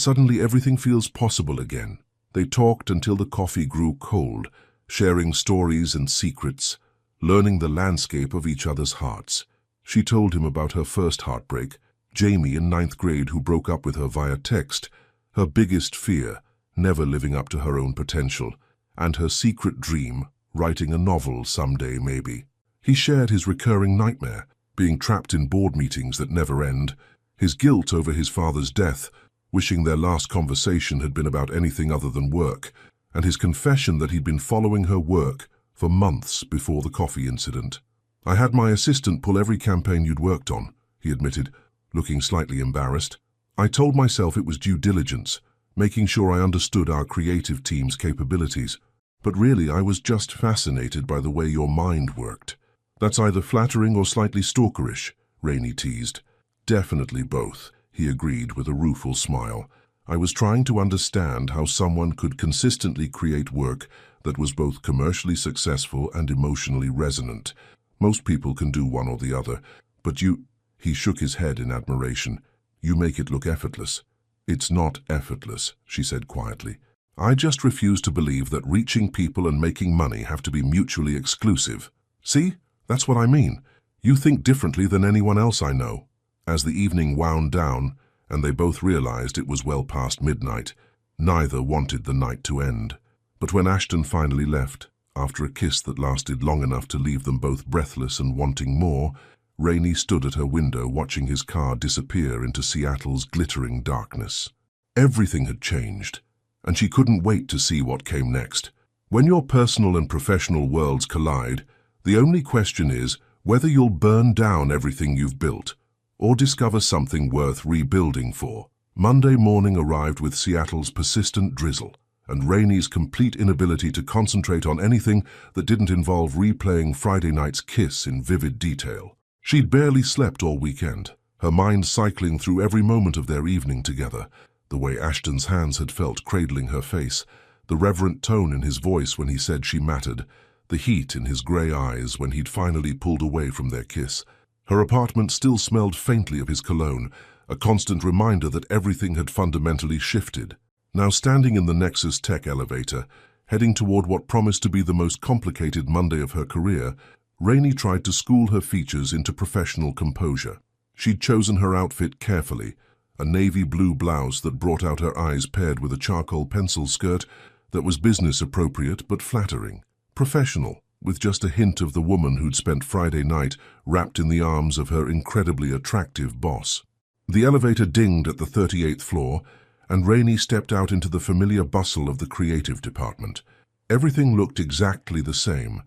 suddenly everything feels possible again." They talked until the coffee grew cold, sharing stories and secrets, learning the landscape of each other's hearts. She told him about her first heartbreak, Jamie in 9th grade who broke up with her via text, her biggest fear, never living up to her own potential, and her secret dream, writing a novel someday maybe. He shared his recurring nightmare, being trapped in board meetings that never end, his guilt over his father's death, wishing their last conversation had been about anything other than work, and his confession that he'd been following her work for months before the coffee incident. "I had my assistant pull every campaign you'd worked on," he admitted, looking slightly embarrassed. "I told myself it was due diligence, making sure I understood our creative team's capabilities. But really, I was just fascinated by the way your mind worked." "That's either flattering or slightly stalkerish," Rainey teased. "Definitely both," he agreed with a rueful smile. "I was trying to understand how someone could consistently create work that was both commercially successful and emotionally resonant. Most people can do one or the other, but you—" He shook his head in admiration. "You make it look effortless." "It's not effortless," she said quietly. "I just refuse to believe that reaching people and making money have to be mutually exclusive. See? That's what I mean. You think differently than anyone else I know." As the evening wound down, and they both realized it was well past midnight, Neither wanted the night to end. But when Ashton finally left, after a kiss that lasted long enough to leave them both breathless and wanting more, Rainey stood at her window watching his car disappear into Seattle's glittering darkness. Everything had changed, and she couldn't wait to see what came next. When your personal and professional worlds collide, the only question is whether you'll burn down everything you've built or discover something worth rebuilding for. Monday morning arrived with Seattle's persistent drizzle and Rainey's complete inability to concentrate on anything that didn't involve replaying Friday night's kiss in vivid detail. She'd barely slept all weekend, her mind cycling through every moment of their evening together, the way Ashton's hands had felt cradling her face, the reverent tone in his voice when he said she mattered, the heat in his grey eyes when he'd finally pulled away from their kiss. Her apartment still smelled faintly of his cologne, a constant reminder that everything had fundamentally shifted. Now standing in the Nexus Tech elevator, heading toward what promised to be the most complicated Monday of her career, Rainey tried to school her features into professional composure. She'd chosen her outfit carefully, a navy blue blouse that brought out her eyes paired with a charcoal pencil skirt that was business appropriate but flattering. Professional, with just a hint of the woman who'd spent Friday night wrapped in the arms of her incredibly attractive boss. The elevator dinged at the 38th floor, and Rainey stepped out into the familiar bustle of the creative department. Everything looked exactly the same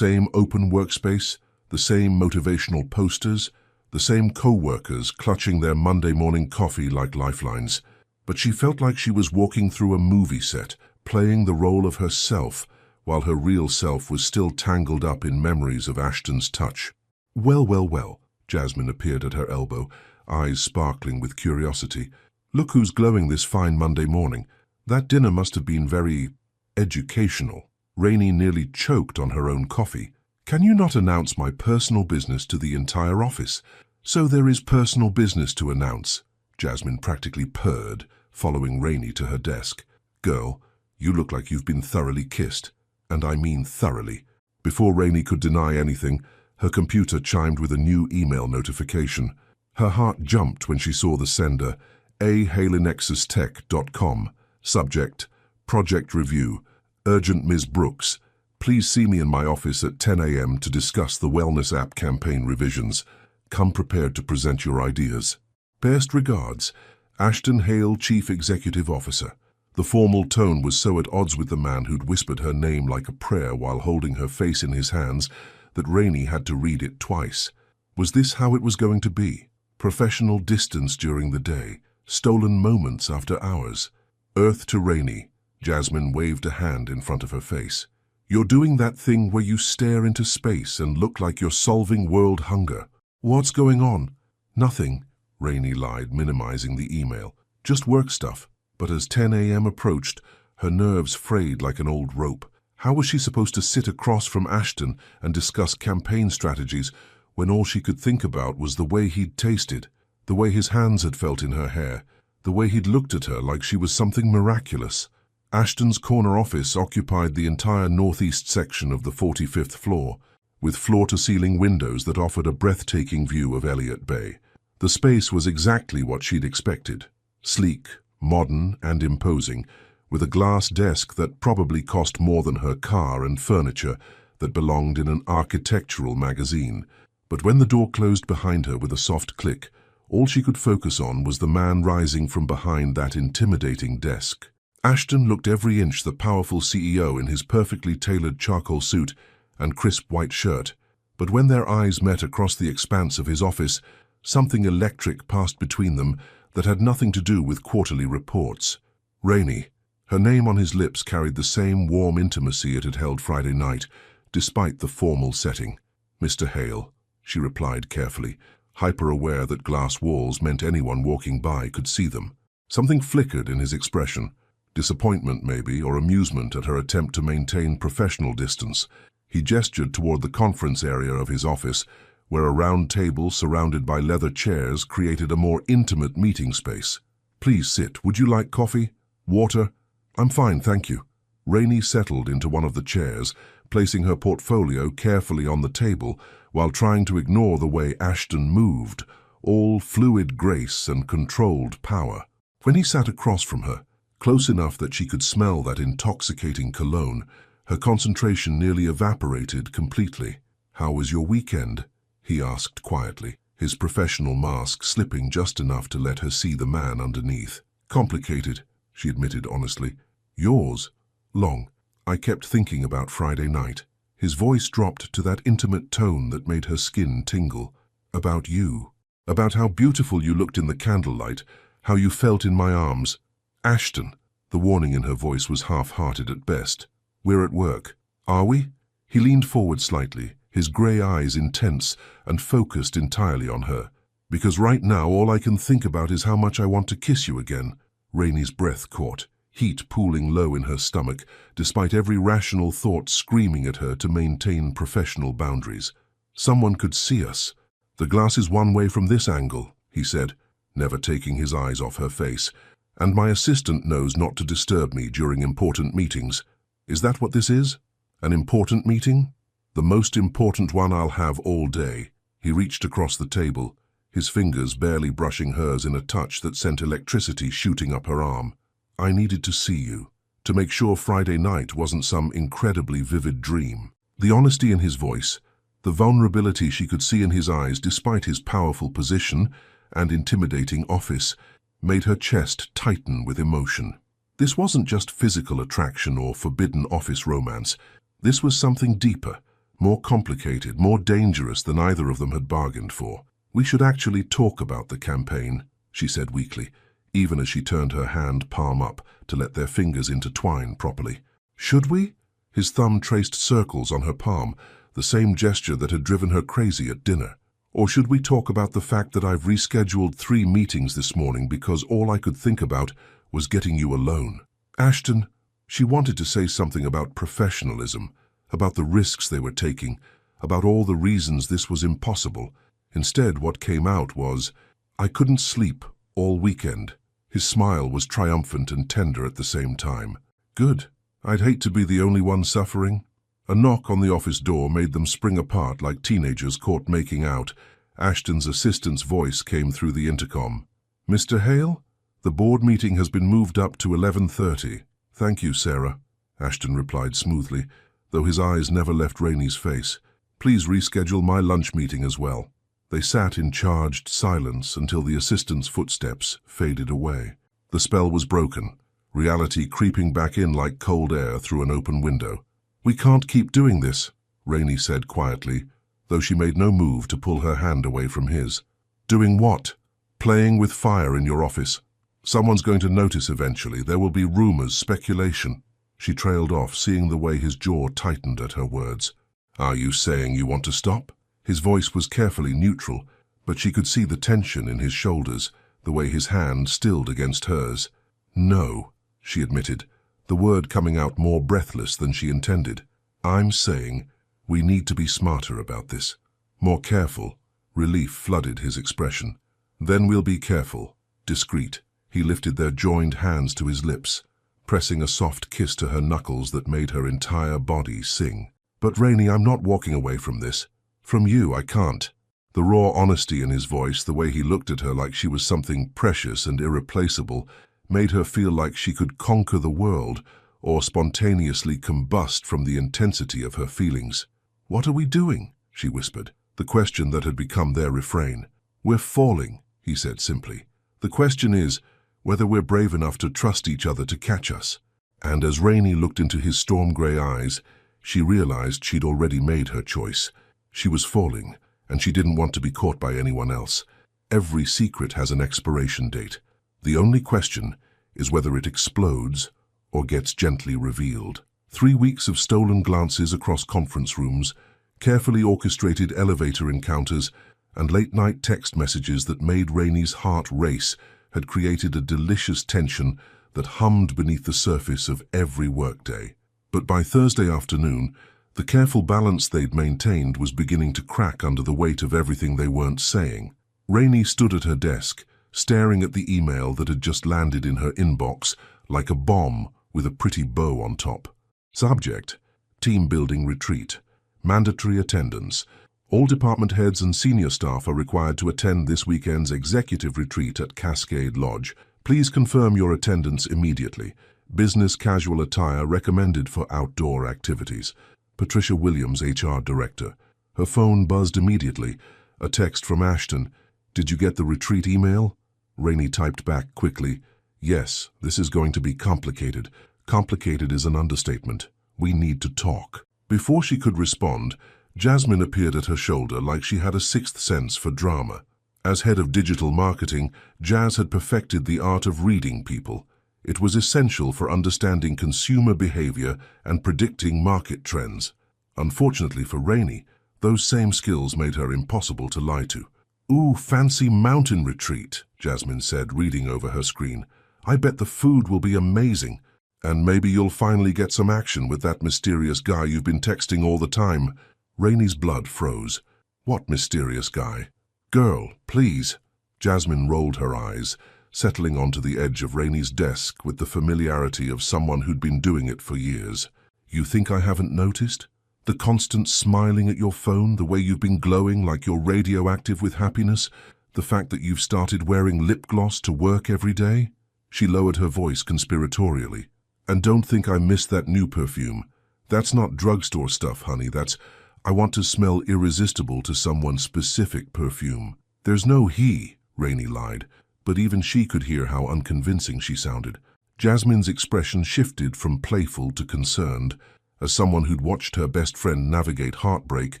open workspace, the same motivational posters, the same co-workers clutching their Monday morning coffee like lifelines. But she felt like she was walking through a movie set, playing the role of herself, while her real self was still tangled up in memories of Ashton's touch. Well, Jasmine appeared at her elbow, eyes sparkling with curiosity. Look who's glowing this fine Monday morning. That dinner must have been very educational. Rainey nearly choked on her own coffee. Can you not announce my personal business to the entire office? So there is personal business to announce, Jasmine practically purred, following Rainey to her desk. Girl, you look like you've been thoroughly kissed. And I mean thoroughly. Before Rainey could deny anything, her computer chimed with a new email notification. Her heart jumped when she saw the sender, ahalenexustech.com. Subject, Project Review. Urgent Ms. Brooks. Please see me in my office at 10 a.m. to discuss the Wellness app campaign revisions. Come prepared to present your ideas. Best regards, Ashton Hale, Chief Executive Officer. The formal tone was so at odds with the man who'd whispered her name like a prayer while holding her face in his hands that Rainey had to read it twice. Was this how it was going to be? Professional distance during the day, stolen moments after hours. Earth to Rainey. Jasmine waved a hand in front of her face. You're doing that thing where you stare into space and look like you're solving world hunger. What's going on? Nothing, Rainey lied, minimizing the email. Just work stuff. But as 10 a.m. approached, her nerves frayed like an old rope. How was she supposed to sit across from Ashton and discuss campaign strategies when all she could think about was the way he'd tasted, the way his hands had felt in her hair, the way he'd looked at her like she was something miraculous? Ashton's corner office occupied the entire northeast section of the 45th floor, with floor-to-ceiling windows that offered a breathtaking view of Elliott Bay. The space was exactly what she'd expected. Sleek, modern and imposing, with a glass desk that probably cost more than her car and furniture that belonged in an architectural magazine. But when the door closed behind her with a soft click, all she could focus on was the man rising from behind that intimidating desk. Ashton looked every inch the powerful CEO in his perfectly tailored charcoal suit and crisp white shirt, but when their eyes met across the expanse of his office, something electric passed between them that had nothing to do with quarterly reports. Rainey. Her name on his lips carried the same warm intimacy it had held Friday night, despite the formal setting. Mr. Hale, she replied carefully, hyper-aware that glass walls meant anyone walking by could see them. Something flickered in his expression. Disappointment, maybe, or amusement at her attempt to maintain professional distance. He gestured toward the conference area of his office, where a round table surrounded by leather chairs created a more intimate meeting space. Please sit. Would you like coffee? Water? I'm fine, thank you. Rainey settled into one of the chairs, placing her portfolio carefully on the table while trying to ignore the way Ashton moved, all fluid grace and controlled power. When he sat across from her, close enough that she could smell that intoxicating cologne. Her concentration nearly evaporated completely. "How was your weekend?" he asked quietly, his professional mask slipping just enough to let her see the man underneath. "Complicated," she admitted honestly. "Yours?" "Long. I kept thinking about Friday night." His voice dropped to that intimate tone that made her skin tingle. "About you. About how beautiful you looked in the candlelight, how you felt in my arms." "Ashton." The warning in her voice was half-hearted at best. "We're at work." "Are we?" He leaned forward slightly, his grey eyes intense and focused entirely on her. "Because right now all I can think about is how much I want to kiss you again." Rainey's breath caught, heat pooling low in her stomach, despite every rational thought screaming at her to maintain professional boundaries. "Someone could see us." "The glass is one way from this angle," he said, never taking his eyes off her face. "And my assistant knows not to disturb me during important meetings." "Is that what this is? An important meeting?" "The most important one I'll have all day." He reached across the table, his fingers barely brushing hers in a touch that sent electricity shooting up her arm. "I needed to see you, to make sure Friday night wasn't some incredibly vivid dream." The honesty in his voice, the vulnerability she could see in his eyes despite his powerful position and intimidating office, made her chest tighten with emotion. This wasn't just physical attraction or forbidden office romance. This was something deeper, more complicated, more dangerous than either of them had bargained for. "We should actually talk about the campaign," she said weakly, even as she turned her hand palm up to let their fingers intertwine properly. "Should we?" His thumb traced circles on her palm, the same gesture that had driven her crazy at dinner. "Or should we talk about the fact that I've rescheduled 3 meetings this morning because all I could think about was getting you alone?" "Ashton," she wanted to say something about professionalism, about the risks they were taking, about all the reasons this was impossible. Instead, what came out was, "I couldn't sleep all weekend." His smile was triumphant and tender at the same time. "Good. I'd hate to be the only one suffering." A knock on the office door made them spring apart like teenagers caught making out. Ashton's assistant's voice came through the intercom. "Mr. Hale? The board meeting has been moved up to 11:30. "Thank you, Sarah," Ashton replied smoothly, though his eyes never left Rainey's face. "Please reschedule my lunch meeting as well." They sat in charged silence until the assistant's footsteps faded away. The spell was broken, reality creeping back in like cold air through an open window. "We can't keep doing this," Rainey said quietly, though she made no move to pull her hand away from his. "Doing what?" "Playing with fire in your office. Someone's going to notice eventually. There will be rumors, speculation." She trailed off, seeing the way his jaw tightened at her words. "Are you saying you want to stop?" His voice was carefully neutral, but she could see the tension in his shoulders, the way his hand stilled against hers. "No," she admitted, the word coming out more breathless than she intended. "I'm saying we need to be smarter about this. More careful." Relief flooded his expression. "Then we'll be careful. Discreet." He lifted their joined hands to his lips, pressing a soft kiss to her knuckles that made her entire body sing. "But Rainey, I'm not walking away from this. From you, I can't." The raw honesty in his voice, the way he looked at her like she was something precious and irreplaceable, made her feel like she could conquer the world or spontaneously combust from the intensity of her feelings. "What are we doing?" she whispered, the question that had become their refrain. "We're falling," he said simply. "The question is whether we're brave enough to trust each other to catch us." And as Rainey looked into his storm-gray eyes, she realized she'd already made her choice. She was falling, and she didn't want to be caught by anyone else. Every secret has an expiration date. The only question is whether it explodes or gets gently revealed. 3 weeks of stolen glances across conference rooms, carefully orchestrated elevator encounters, and late-night text messages that made Rainey's heart race had created a delicious tension that hummed beneath the surface of every workday. But by Thursday afternoon, the careful balance they'd maintained was beginning to crack under the weight of everything they weren't saying. Rainey stood at her desk, staring at the email that had just landed in her inbox like a bomb with a pretty bow on top. Subject: Team Building Retreat. Mandatory attendance. All department heads and senior staff are required to attend this weekend's executive retreat at Cascade Lodge. Please confirm your attendance immediately. Business casual attire recommended for outdoor activities. Patricia Williams, HR Director. Her phone buzzed immediately. A text from Ashton. Did you get the retreat email? Rainey typed back quickly. Yes, this is going to be complicated. Complicated is an understatement. We need to talk. Before she could respond, Jasmine appeared at her shoulder like she had a sixth sense for drama. As head of digital marketing, Jazz had perfected the art of reading people. It was essential for understanding consumer behavior and predicting market trends. Unfortunately for Rainey, those same skills made her impossible to lie to. Ooh, fancy mountain retreat, Jasmine said, reading over her screen. I bet the food will be amazing. And maybe you'll finally get some action with that mysterious guy you've been texting all the time. Rainey's blood froze. What mysterious guy? Girl, please. Jasmine rolled her eyes, settling onto the edge of Rainey's desk with the familiarity of someone who'd been doing it for years. You think I haven't noticed? The constant smiling at your phone, the way you've been glowing like you're radioactive with happiness, the fact that you've started wearing lip gloss to work every day? She lowered her voice conspiratorially. And don't think I missed that new perfume. That's not drugstore stuff, honey. That's, I want to smell irresistible to someone specific perfume. There's no he, Rainey lied, but even she could hear how unconvincing she sounded. Jasmine's expression shifted from playful to concerned, as someone who'd watched her best friend navigate heartbreak,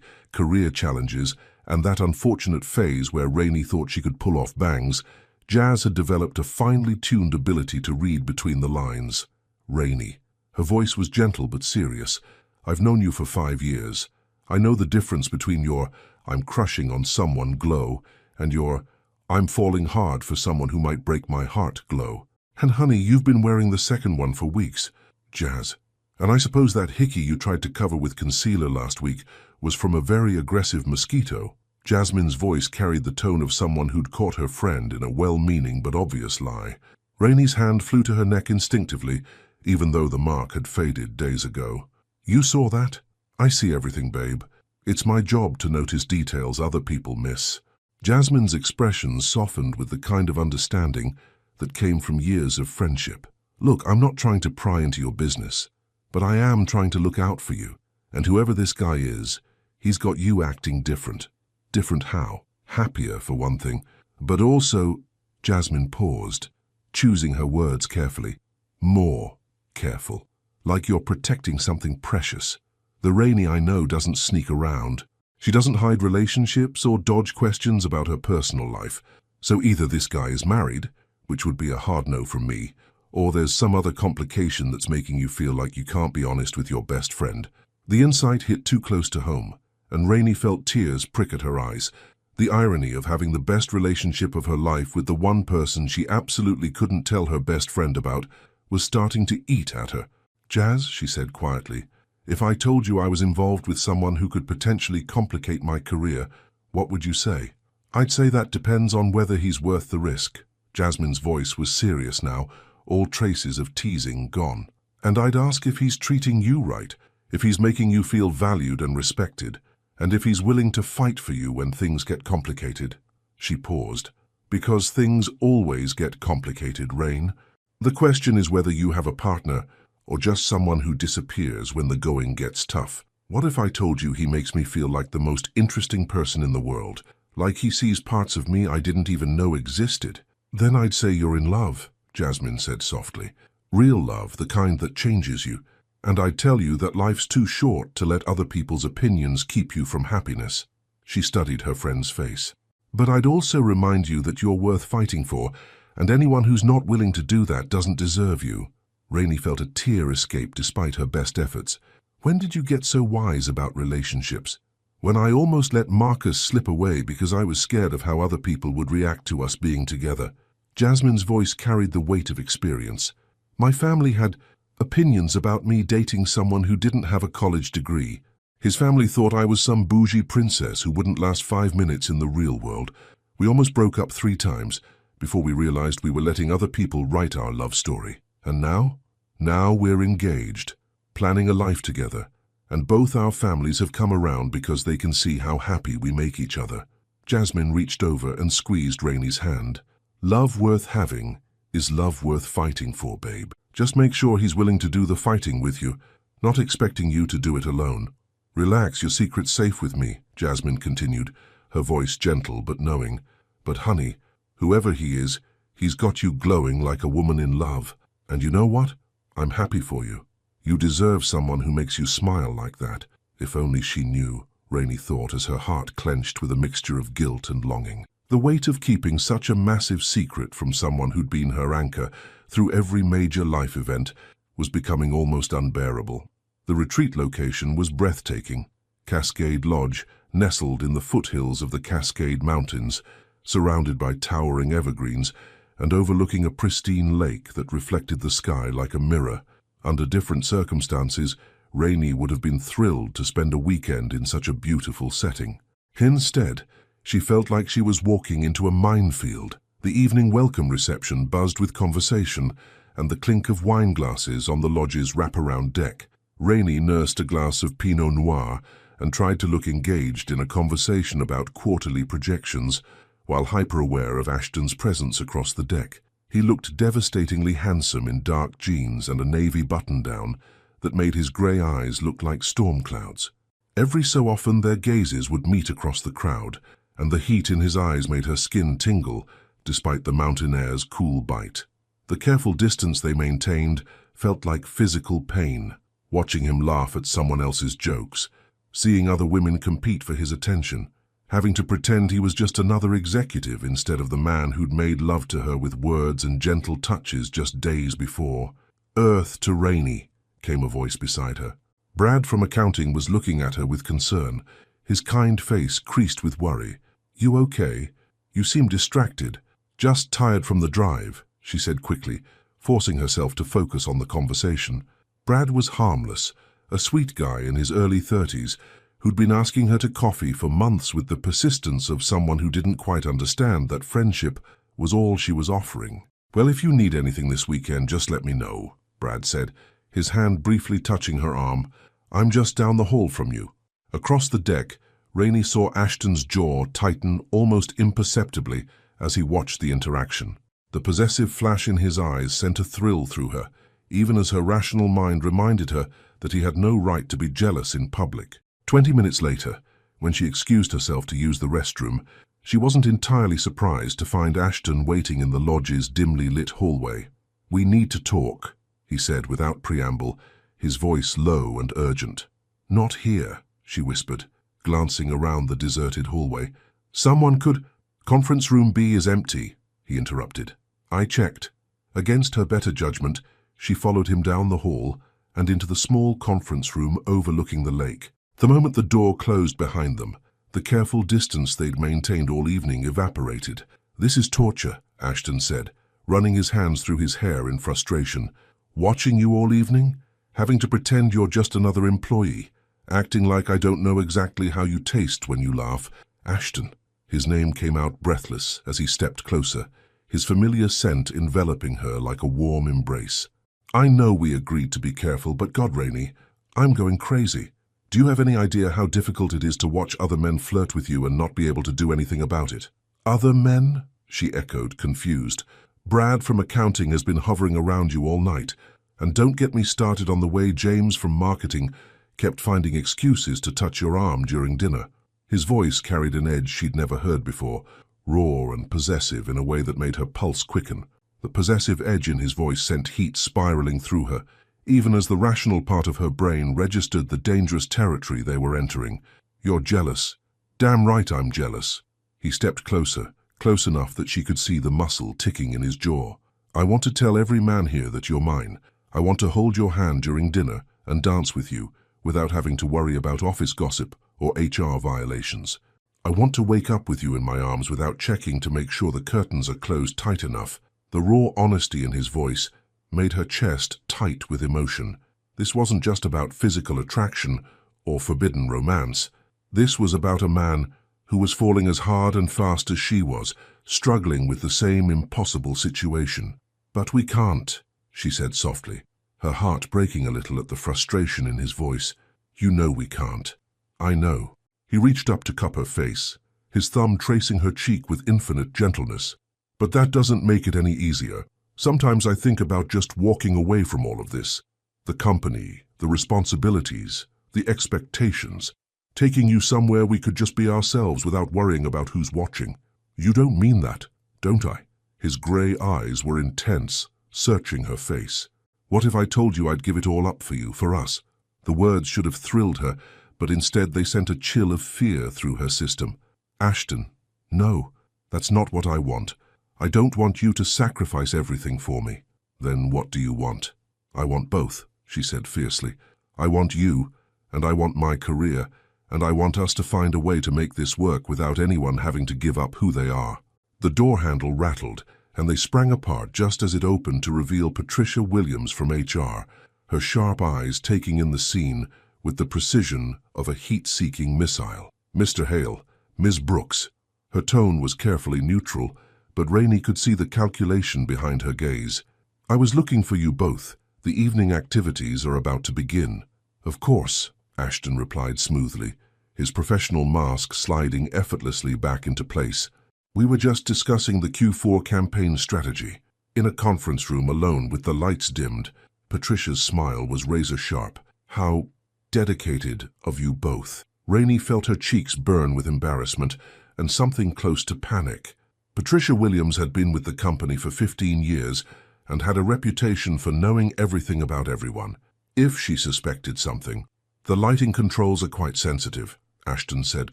career challenges, and that unfortunate phase where Rainey thought she could pull off bangs. Jazz had developed a finely tuned ability to read between the lines. Rainey. Her voice was gentle but serious. I've known you for 5 years. I know the difference between your I'm crushing on someone glow and your I'm falling hard for someone who might break my heart glow. And honey, you've been wearing the second one for weeks. Jazz. And I suppose that hickey you tried to cover with concealer last week was from a very aggressive mosquito. Jasmine's voice carried the tone of someone who'd caught her friend in a well-meaning but obvious lie. Rainey's hand flew to her neck instinctively, even though the mark had faded days ago. You saw that? I see everything, babe. It's my job to notice details other people miss. Jasmine's expression softened with the kind of understanding that came from years of friendship. Look, I'm not trying to pry into your business, but I am trying to look out for you. And whoever this guy is, he's got you acting different. Different how? Happier, for one thing. But also, Jasmine paused, choosing her words carefully. More careful. Like you're protecting something precious. The Rainey I know doesn't sneak around. She doesn't hide relationships or dodge questions about her personal life. So either this guy is married, which would be a hard no from me, or there's some other complication that's making you feel like you can't be honest with your best friend. The insight hit too close to home, and Rainey felt tears prick at her eyes. The irony of having the best relationship of her life with the one person she absolutely couldn't tell her best friend about was starting to eat at her. Jazz, she said quietly, if I told you I was involved with someone who could potentially complicate my career, what would you say? I'd say that depends on whether he's worth the risk. Jasmine's voice was serious now, all traces of teasing gone. And I'd ask if he's treating you right, if he's making you feel valued and respected, and if he's willing to fight for you when things get complicated. She paused. Because things always get complicated, Rain. The question is whether you have a partner or just someone who disappears when the going gets tough. What if I told you he makes me feel like the most interesting person in the world, like he sees parts of me I didn't even know existed? Then I'd say you're in love, Jasmine said softly. Real love, the kind that changes you. And I'd tell you that life's too short to let other people's opinions keep you from happiness. She studied her friend's face. But I'd also remind you that you're worth fighting for, and anyone who's not willing to do that doesn't deserve you. Rainey felt a tear escape despite her best efforts. When did you get so wise about relationships? When I almost let Marcus slip away because I was scared of how other people would react to us being together. Jasmine's voice carried the weight of experience. My family had opinions about me dating someone who didn't have a college degree. His family thought I was some bougie princess who wouldn't last 5 minutes in the real world. We almost broke up 3 times before we realized we were letting other people write our love story. And now? Now we're engaged, planning a life together, and both our families have come around because they can see how happy we make each other. Jasmine reached over and squeezed Rainey's hand. Love worth having Is love worth fighting for, babe? Just make sure he's willing to do the fighting with you, not expecting you to do it alone. Relax, your secret's safe with me, Jasmine continued, her voice gentle but knowing. But honey, whoever he is, he's got you glowing like a woman in love. And you know what? I'm happy for you. You deserve someone who makes you smile like that. If only she knew, Rainey thought as her heart clenched with a mixture of guilt and longing. The weight of keeping such a massive secret from someone who'd been her anchor through every major life event was becoming almost unbearable. The retreat location was breathtaking. Cascade Lodge, nestled in the foothills of the Cascade Mountains, surrounded by towering evergreens and overlooking a pristine lake that reflected the sky like a mirror. Under different circumstances, Rainey would have been thrilled to spend a weekend in such a beautiful setting. Instead, she felt like she was walking into a minefield. The evening welcome reception buzzed with conversation and the clink of wine glasses on the lodge's wraparound deck. Rainey nursed a glass of Pinot Noir and tried to look engaged in a conversation about quarterly projections, while hyper-aware of Ashton's presence across the deck. He looked devastatingly handsome in dark jeans and a navy button-down that made his grey eyes look like storm clouds. Every so often their gazes would meet across the crowd, and the heat in his eyes made her skin tingle, despite the mountain air's cool bite. The careful distance they maintained felt like physical pain, watching him laugh at someone else's jokes, seeing other women compete for his attention, having to pretend he was just another executive instead of the man who'd made love to her with words and gentle touches just days before. "Earth to Rainey," came a voice beside her. Brad from accounting was looking at her with concern, his kind face creased with worry. "You okay? You seem distracted." "Just tired from the drive," she said quickly, forcing herself to focus on the conversation. Brad was harmless, a sweet guy in his early 30s, who'd been asking her to coffee for months with the persistence of someone who didn't quite understand that friendship was all she was offering. "Well, if you need anything this weekend, just let me know," Brad said, his hand briefly touching her arm. "I'm just down the hall from you." Across the deck, Rainey saw Ashton's jaw tighten almost imperceptibly as he watched the interaction. The possessive flash in his eyes sent a thrill through her, even as her rational mind reminded her that he had no right to be jealous in public. 20 minutes later, when she excused herself to use the restroom, she wasn't entirely surprised to find Ashton waiting in the lodge's dimly lit hallway. "We need to talk," he said without preamble, his voice low and urgent. "Not here," she whispered, glancing around the deserted hallway. "Someone could—" "Conference room B is empty," he interrupted. "I checked." Against her better judgment, she followed him down the hall and into the small conference room overlooking the lake. The moment the door closed behind them, the careful distance they'd maintained all evening evaporated. "This is torture," Ashton said, running his hands through his hair in frustration. "Watching you all evening, having to pretend you're just another employee, acting like I don't know exactly how you taste when you laugh." "Ashton." His name came out breathless as he stepped closer, his familiar scent enveloping her like a warm embrace. "I know we agreed to be careful, but God, Rainey, I'm going crazy. Do you have any idea how difficult it is to watch other men flirt with you and not be able to do anything about it?" "Other men?" she echoed, confused. "Brad from accounting has been hovering around you all night. And don't get me started on the way James from marketing kept finding excuses to touch your arm during dinner." His voice carried an edge she'd never heard before, raw and possessive in a way that made her pulse quicken. The possessive edge in his voice sent heat spiraling through her, even as the rational part of her brain registered the dangerous territory they were entering. "You're jealous." "Damn right I'm jealous." He stepped closer, close enough that she could see the muscle ticking in his jaw. "I want to tell every man here that you're mine. I want to hold your hand during dinner and dance with you without having to worry about office gossip or HR violations. I want to wake up with you in my arms without checking to make sure the curtains are closed tight enough." The raw honesty in his voice made her chest tight with emotion. This wasn't just about physical attraction or forbidden romance. This was about a man who was falling as hard and fast as she was, struggling with the same impossible situation. "But we can't," she said softly, her heart breaking a little at the frustration in his voice. "You know we can't." "I know." He reached up to cup her face, his thumb tracing her cheek with infinite gentleness. "But that doesn't make it any easier. Sometimes I think about just walking away from all of this. The company, the responsibilities, the expectations. Taking you somewhere we could just be ourselves without worrying about who's watching. You don't mean that, don't I? His grey eyes were intense, searching her face. What if I told you I'd give it all up for you, for us? The words should have thrilled her, but instead they sent a chill of fear through her system. Ashton, no, that's not what I want. I don't want you to sacrifice everything for me. Then what do you want? I want both, she said fiercely. I want you, and I want my career, and I want us to find a way to make this work without anyone having to give up who they are. The door handle rattled, and they sprang apart just as it opened to reveal Patricia Williams from HR, her sharp eyes taking in the scene with the precision of a heat-seeking missile. Mr. Hale, Ms. Brooks. Her tone was carefully neutral, but Rainey could see the calculation behind her gaze. I was looking for you both. The evening activities are about to begin. Of course, Ashton replied smoothly, his professional mask sliding effortlessly back into place. We were just discussing the Q4 campaign strategy. In a conference room alone with the lights dimmed, Patricia's smile was razor-sharp. How dedicated of you both. Rainey felt her cheeks burn with embarrassment and something close to panic. Patricia Williams had been with the company for 15 years and had a reputation for knowing everything about everyone. If she suspected something, the lighting controls are quite sensitive, Ashton said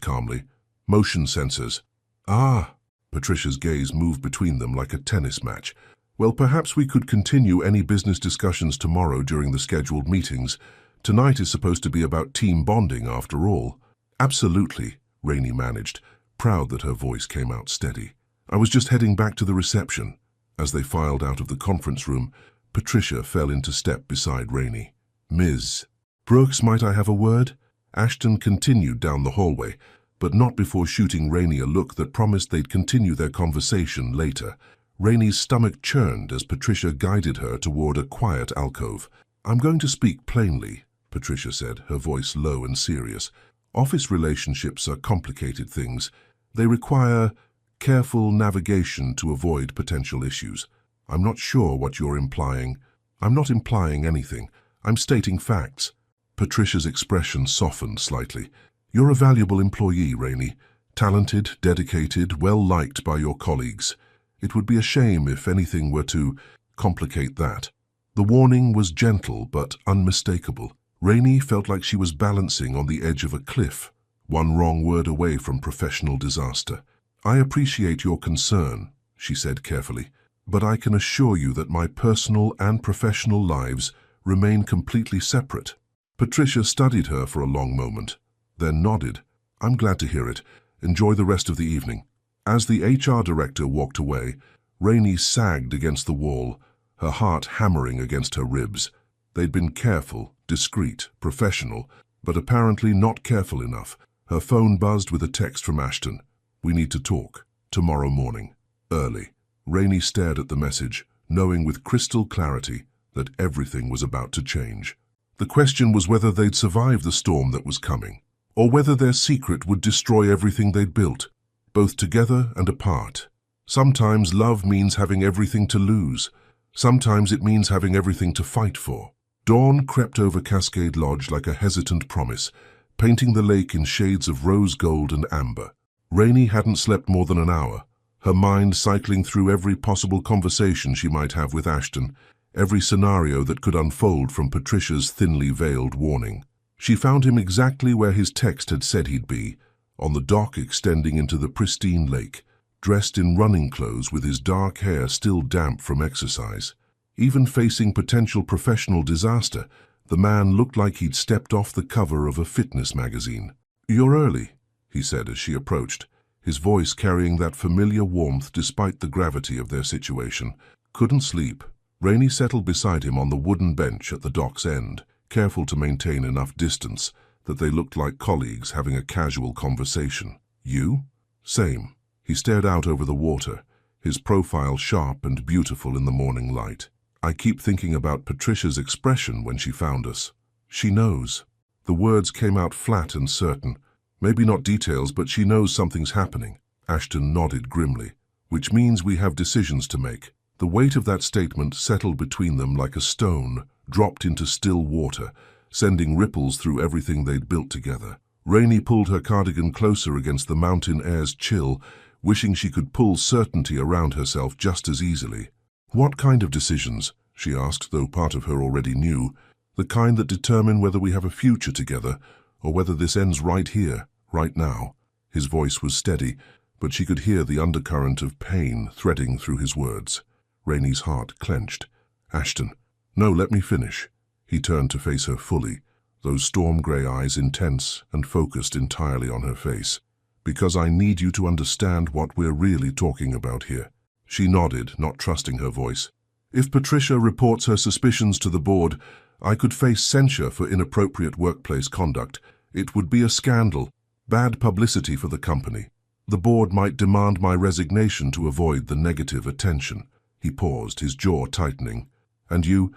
calmly. Motion sensors. Ah, Patricia's gaze moved between them like a tennis match. Well, perhaps we could continue any business discussions tomorrow during the scheduled meetings. Tonight is supposed to be about team bonding after all. Absolutely, Rainey managed, proud that her voice came out steady. I was just heading back to the reception. As they filed out of the conference room, Patricia fell into step beside Rainey. Ms. Brooks, might I have a word? Ashton continued down the hallway, but not before shooting Rainey a look that promised they'd continue their conversation later. Rainey's stomach churned as Patricia guided her toward a quiet alcove. I'm going to speak plainly, Patricia said, her voice low and serious. Office relationships are complicated things. They require careful navigation to avoid potential issues. I'm not sure what you're implying. I'm not implying anything. I'm stating facts. Patricia's expression softened slightly. You're a valuable employee, Rainey. Talented, dedicated, well-liked by your colleagues. It would be a shame if anything were to complicate that. The warning was gentle but unmistakable. Rainey felt like she was balancing on the edge of a cliff, one wrong word away from professional disaster. I appreciate your concern, she said carefully, but I can assure you that my personal and professional lives remain completely separate. Patricia studied her for a long moment, then nodded. I'm glad to hear it. Enjoy the rest of the evening. As the HR director walked away, Rainey sagged against the wall, her heart hammering against her ribs. They'd been careful, discreet, professional, but apparently not careful enough. Her phone buzzed with a text from Ashton. We need to talk. Tomorrow morning. Early. Rainey stared at the message, knowing with crystal clarity that everything was about to change. The question was whether they'd survive the storm that was coming, or whether their secret would destroy everything they'd built, both together and apart. Sometimes love means having everything to lose. Sometimes it means having everything to fight for. Dawn crept over Cascade Lodge like a hesitant promise, painting the lake in shades of rose gold and amber. Rainey hadn't slept more than an hour, her mind cycling through every possible conversation she might have with Ashton, every scenario that could unfold from Patricia's thinly veiled warning. She found him exactly where his text had said he'd be, on the dock extending into the pristine lake, dressed in running clothes with his dark hair still damp from exercise. Even facing potential professional disaster, the man looked like he'd stepped off the cover of a fitness magazine. You're early, he said as she approached, his voice carrying that familiar warmth despite the gravity of their situation. Couldn't sleep. Rainey settled beside him on the wooden bench at the dock's end, careful to maintain enough distance that they looked like colleagues having a casual conversation. You? Same. He stared out over the water, his profile sharp and beautiful in the morning light. I keep thinking about Patricia's expression when she found us. She knows. The words came out flat and certain. Maybe not details, but she knows something's happening. Ashton nodded grimly. Which means we have decisions to make. The weight of that statement settled between them like a stone dropped into still water, sending ripples through everything they'd built together. Rainey pulled her cardigan closer against the mountain air's chill, wishing she could pull certainty around herself just as easily. "What kind of decisions?" she asked, though part of her already knew. "The kind that determine whether we have a future together, or whether this ends right here, right now." His voice was steady, but she could hear the undercurrent of pain threading through his words. Rainey's heart clenched. "Ashton, no, let me finish." He turned to face her fully, those storm-gray eyes intense and focused entirely on her face. "Because I need you to understand what we're really talking about here." She nodded, not trusting her voice. "If Patricia reports her suspicions to the board, I could face censure for inappropriate workplace conduct. It would be a scandal, bad publicity for the company. The board might demand my resignation to avoid the negative attention." He paused, his jaw tightening. "And you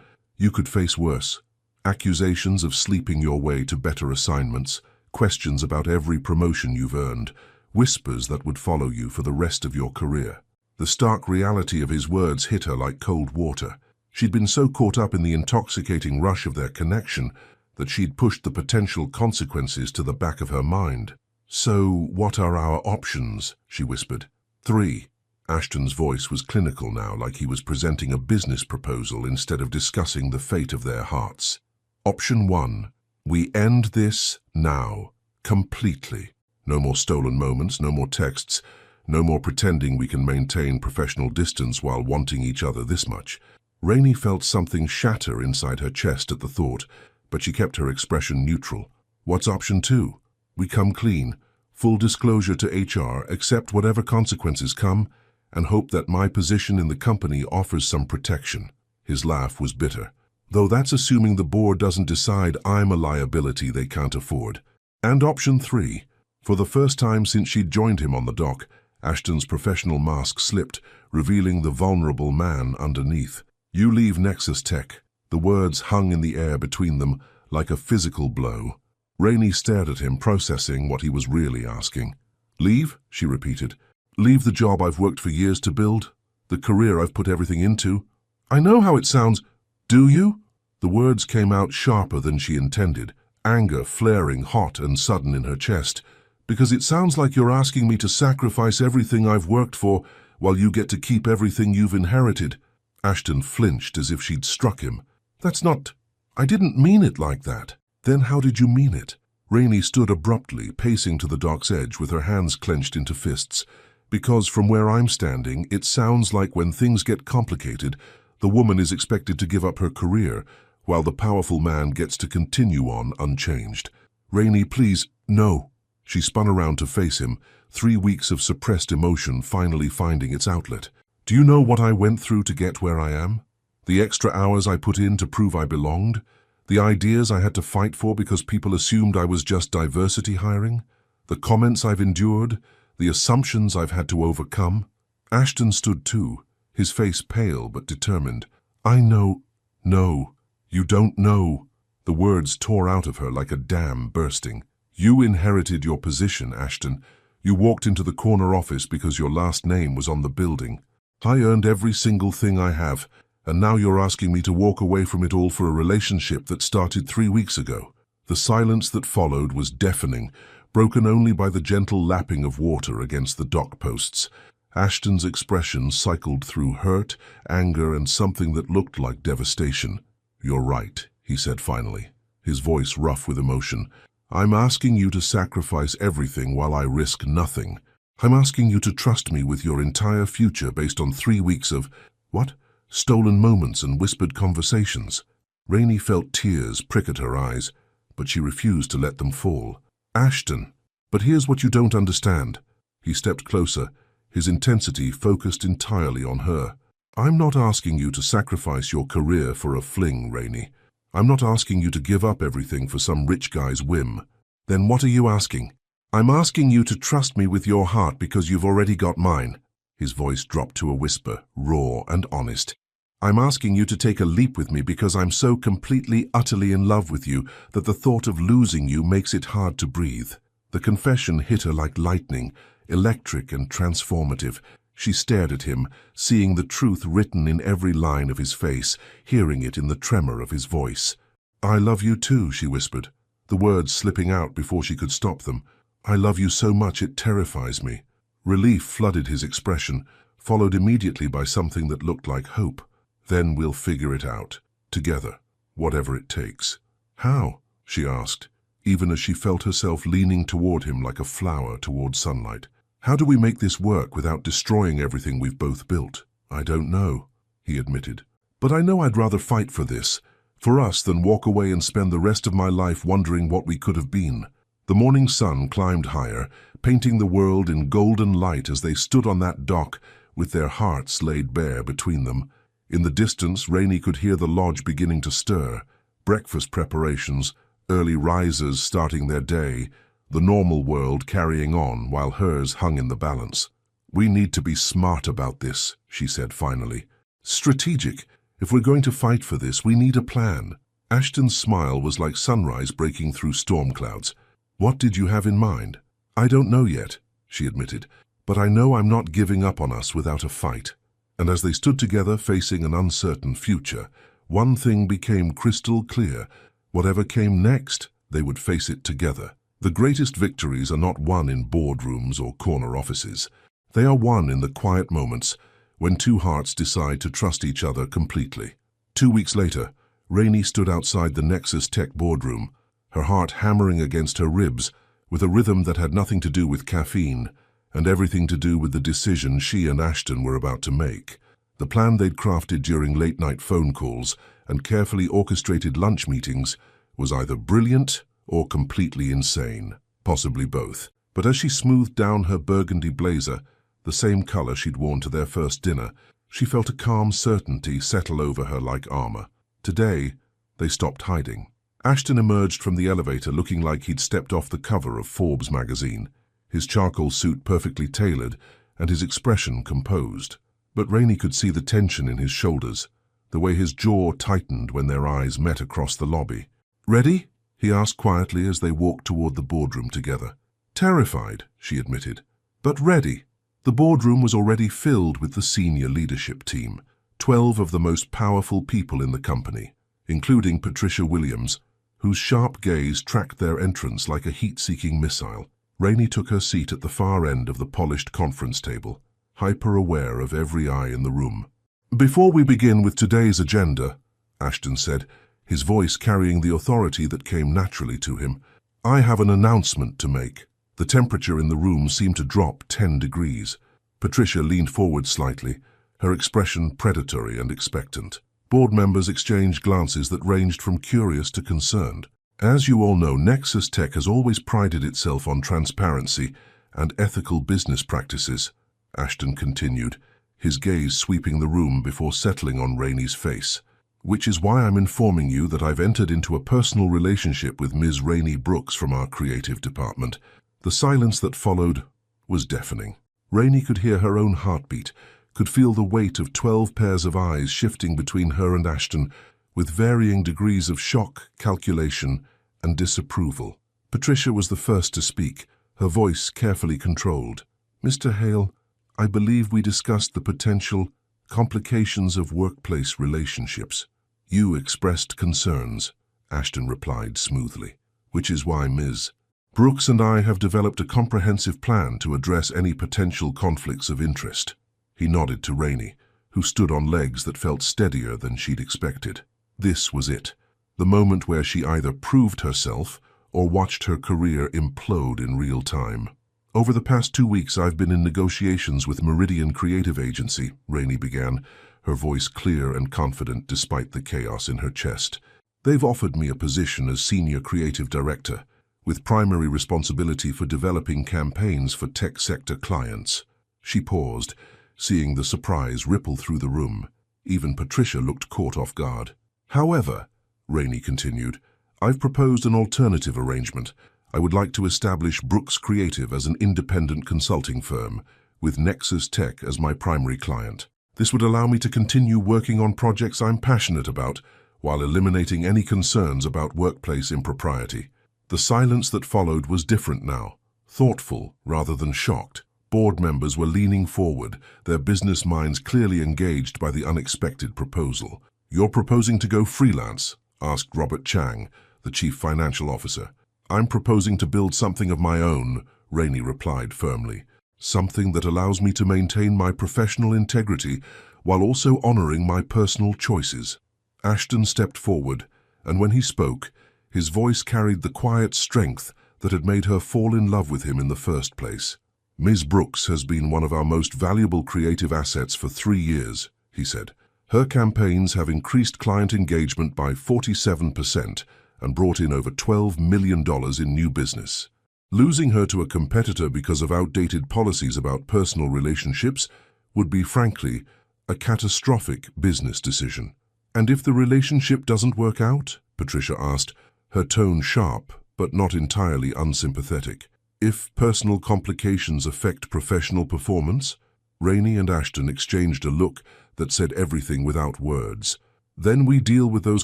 could face worse. Accusations of sleeping your way to better assignments, questions about every promotion you've earned, whispers that would follow you for the rest of your career." The stark reality of his words hit her like cold water. She'd been so caught up in the intoxicating rush of their connection that she'd pushed the potential consequences to the back of her mind. "So, what are our options?" she whispered. "3. Ashton's voice was clinical now, like he was presenting a business proposal instead of discussing the fate of their hearts. "Option 1. We end this now. Completely. No more stolen moments, no more texts, no more pretending we can maintain professional distance while wanting each other this much." Rainey felt something shatter inside her chest at the thought, but she kept her expression neutral. "What's option 2? We come clean, full disclosure to HR, accept whatever consequences come, and hope that my position in the company offers some protection." His laugh was bitter. "Though that's assuming the board doesn't decide I'm a liability they can't afford." And option 3. For the first time since she'd joined him on the dock, Ashton's professional mask slipped, revealing the vulnerable man underneath. "You leave Nexus Tech." The words hung in the air between them like a physical blow. Rainey stared at him, processing what he was really asking. "Leave?" she repeated. "Leave the job I've worked for years to build? The career I've put everything into? I know how it sounds. Do you?" The words came out sharper than she intended, anger flaring hot and sudden in her chest. "Because it sounds like you're asking me to sacrifice everything I've worked for while you get to keep everything you've inherited." Ashton flinched as if she'd struck him. "That's not... I didn't mean it like that." "Then how did you mean it?" Rainey stood abruptly, pacing to the dock's edge with her hands clenched into fists. "Because from where I'm standing, it sounds like when things get complicated, the woman is expected to give up her career, while the powerful man gets to continue on unchanged." "Rainey, please, no." She spun around to face him, 3 weeks of suppressed emotion finally finding its outlet. "Do you know what I went through to get where I am? The extra hours I put in to prove I belonged? The ideas I had to fight for because people assumed I was just diversity hiring? The comments I've endured? The assumptions I've had to overcome?" Ashton stood too, his face pale but determined. "I know." "No, you don't know." The words tore out of her like a dam bursting. "You inherited your position, Ashton. You walked into the corner office because your last name was on the building. I earned every single thing I have, and now you're asking me to walk away from it all for a relationship that started 3 weeks ago." The silence that followed was deafening, broken only by the gentle lapping of water against the dock posts. Ashton's expression cycled through hurt, anger, and something that looked like devastation. "You're right," he said finally, his voice rough with emotion. "I'm asking you to sacrifice everything while I risk nothing. I'm asking you to trust me with your entire future based on 3 weeks of, what? Stolen moments and whispered conversations." Rainey felt tears prick at her eyes, but she refused to let them fall. "Ashton, but here's what you don't understand." He stepped closer, his intensity focused entirely on her. "I'm not asking you to sacrifice your career for a fling, Rainey. I'm not asking you to give up everything for some rich guy's whim." "Then what are you asking?" "I'm asking you to trust me with your heart because you've already got mine." His voice dropped to a whisper, raw and honest. "I'm asking you to take a leap with me because I'm so completely, utterly in love with you that the thought of losing you makes it hard to breathe." The confession hit her like lightning, electric and transformative. She stared at him, seeing the truth written in every line of his face, hearing it in the tremor of his voice. "I love you too," she whispered, the words slipping out before she could stop them. "I love you so much it terrifies me." Relief flooded his expression, followed immediately by something that looked like hope. "Then we'll figure it out, together, whatever it takes." "How?" she asked, even as she felt herself leaning toward him like a flower toward sunlight. "How do we make this work without destroying everything we've both built?" "I don't know," he admitted. "But I know I'd rather fight for this, for us, than walk away and spend the rest of my life wondering what we could have been." The morning sun climbed higher, painting the world in golden light as they stood on that dock with their hearts laid bare between them. In the distance, Rainey could hear the lodge beginning to stir. Breakfast preparations, early risers starting their day, the normal world carrying on while hers hung in the balance. "We need to be smart about this," she said finally. "Strategic. If we're going to fight for this, we need a plan." Ashton's smile was like sunrise breaking through storm clouds. "What did you have in mind?" "I don't know yet," she admitted, "but I know I'm not giving up on us without a fight." And as they stood together facing an uncertain future, one thing became crystal clear. Whatever came next, they would face it together. The greatest victories are not won in boardrooms or corner offices. They are won in the quiet moments when two hearts decide to trust each other completely. 2 weeks later, Rainey stood outside the Nexus Tech boardroom, her heart hammering against her ribs with a rhythm that had nothing to do with caffeine and everything to do with the decision she and Ashton were about to make. The plan they'd crafted during late-night phone calls and carefully orchestrated lunch meetings was either brilliant or completely insane, possibly both. But as she smoothed down her burgundy blazer, the same color she'd worn to their first dinner, she felt a calm certainty settle over her like armor. Today, they stopped hiding. Ashton emerged from the elevator looking like he'd stepped off the cover of Forbes magazine, his charcoal suit perfectly tailored and his expression composed. But Rainey could see the tension in his shoulders, the way his jaw tightened when their eyes met across the lobby. "Ready?" he asked quietly as they walked toward the boardroom together. "Terrified," she admitted, "but ready." The boardroom was already filled with the senior leadership team, 12 of the most powerful people in the company, including Patricia Williams, whose sharp gaze tracked their entrance like a heat-seeking missile. Rainey took her seat at the far end of the polished conference table, hyper-aware of every eye in the room. "Before we begin with today's agenda," Ashton said, his voice carrying the authority that came naturally to him, "I have an announcement to make." The temperature in the room seemed to drop 10 degrees. Patricia leaned forward slightly, her expression predatory and expectant. Board members exchanged glances that ranged from curious to concerned. "As you all know, Nexus Tech has always prided itself on transparency and ethical business practices," Ashton continued, his gaze sweeping the room before settling on Rainey's face. "Which is why I'm informing you that I've entered into a personal relationship with Ms. Rainey Brooks from our creative department." The silence that followed was deafening. Rainey could hear her own heartbeat, could feel the weight of 12 pairs of eyes shifting between her and Ashton, with varying degrees of shock, calculation, and disapproval. Patricia was the first to speak, her voice carefully controlled. "Mr. Hale, I believe we discussed the potential complications of workplace relationships. You expressed concerns," Ashton replied smoothly, "which is why Ms. Brooks and I have developed a comprehensive plan to address any potential conflicts of interest." He nodded to Rainey, who stood on legs that felt steadier than she'd expected. This was it, the moment where she either proved herself or watched her career implode in real time. "Over the past 2 weeks, I've been in negotiations with Meridian Creative Agency," Rainey began, her voice clear and confident despite the chaos in her chest. "They've offered me a position as Senior Creative Director, with primary responsibility for developing campaigns for tech sector clients." She paused, seeing the surprise ripple through the room. Even Patricia looked caught off guard. "However," Rainey continued, "I've proposed an alternative arrangement. I would like to establish Brooks Creative as an independent consulting firm, with Nexus Tech as my primary client. This would allow me to continue working on projects I'm passionate about, while eliminating any concerns about workplace impropriety." The silence that followed was different now, thoughtful rather than shocked. Board members were leaning forward, their business minds clearly engaged by the unexpected proposal. "You're proposing to go freelance?" asked Robert Chang, the chief financial officer. "I'm proposing to build something of my own," Rainey replied firmly. "Something that allows me to maintain my professional integrity while also honoring my personal choices." Ashton stepped forward, and when he spoke, his voice carried the quiet strength that had made her fall in love with him in the first place. "Ms. Brooks has been one of our most valuable creative assets for 3 years," he said. "Her campaigns have increased client engagement by 47% and brought in over $12 million in new business. Losing her to a competitor because of outdated policies about personal relationships would be, frankly, a catastrophic business decision." "And if the relationship doesn't work out?" Patricia asked, her tone sharp but not entirely unsympathetic. "If personal complications affect professional performance?" Rainey and Ashton exchanged a look that said everything without words. "Then we deal with those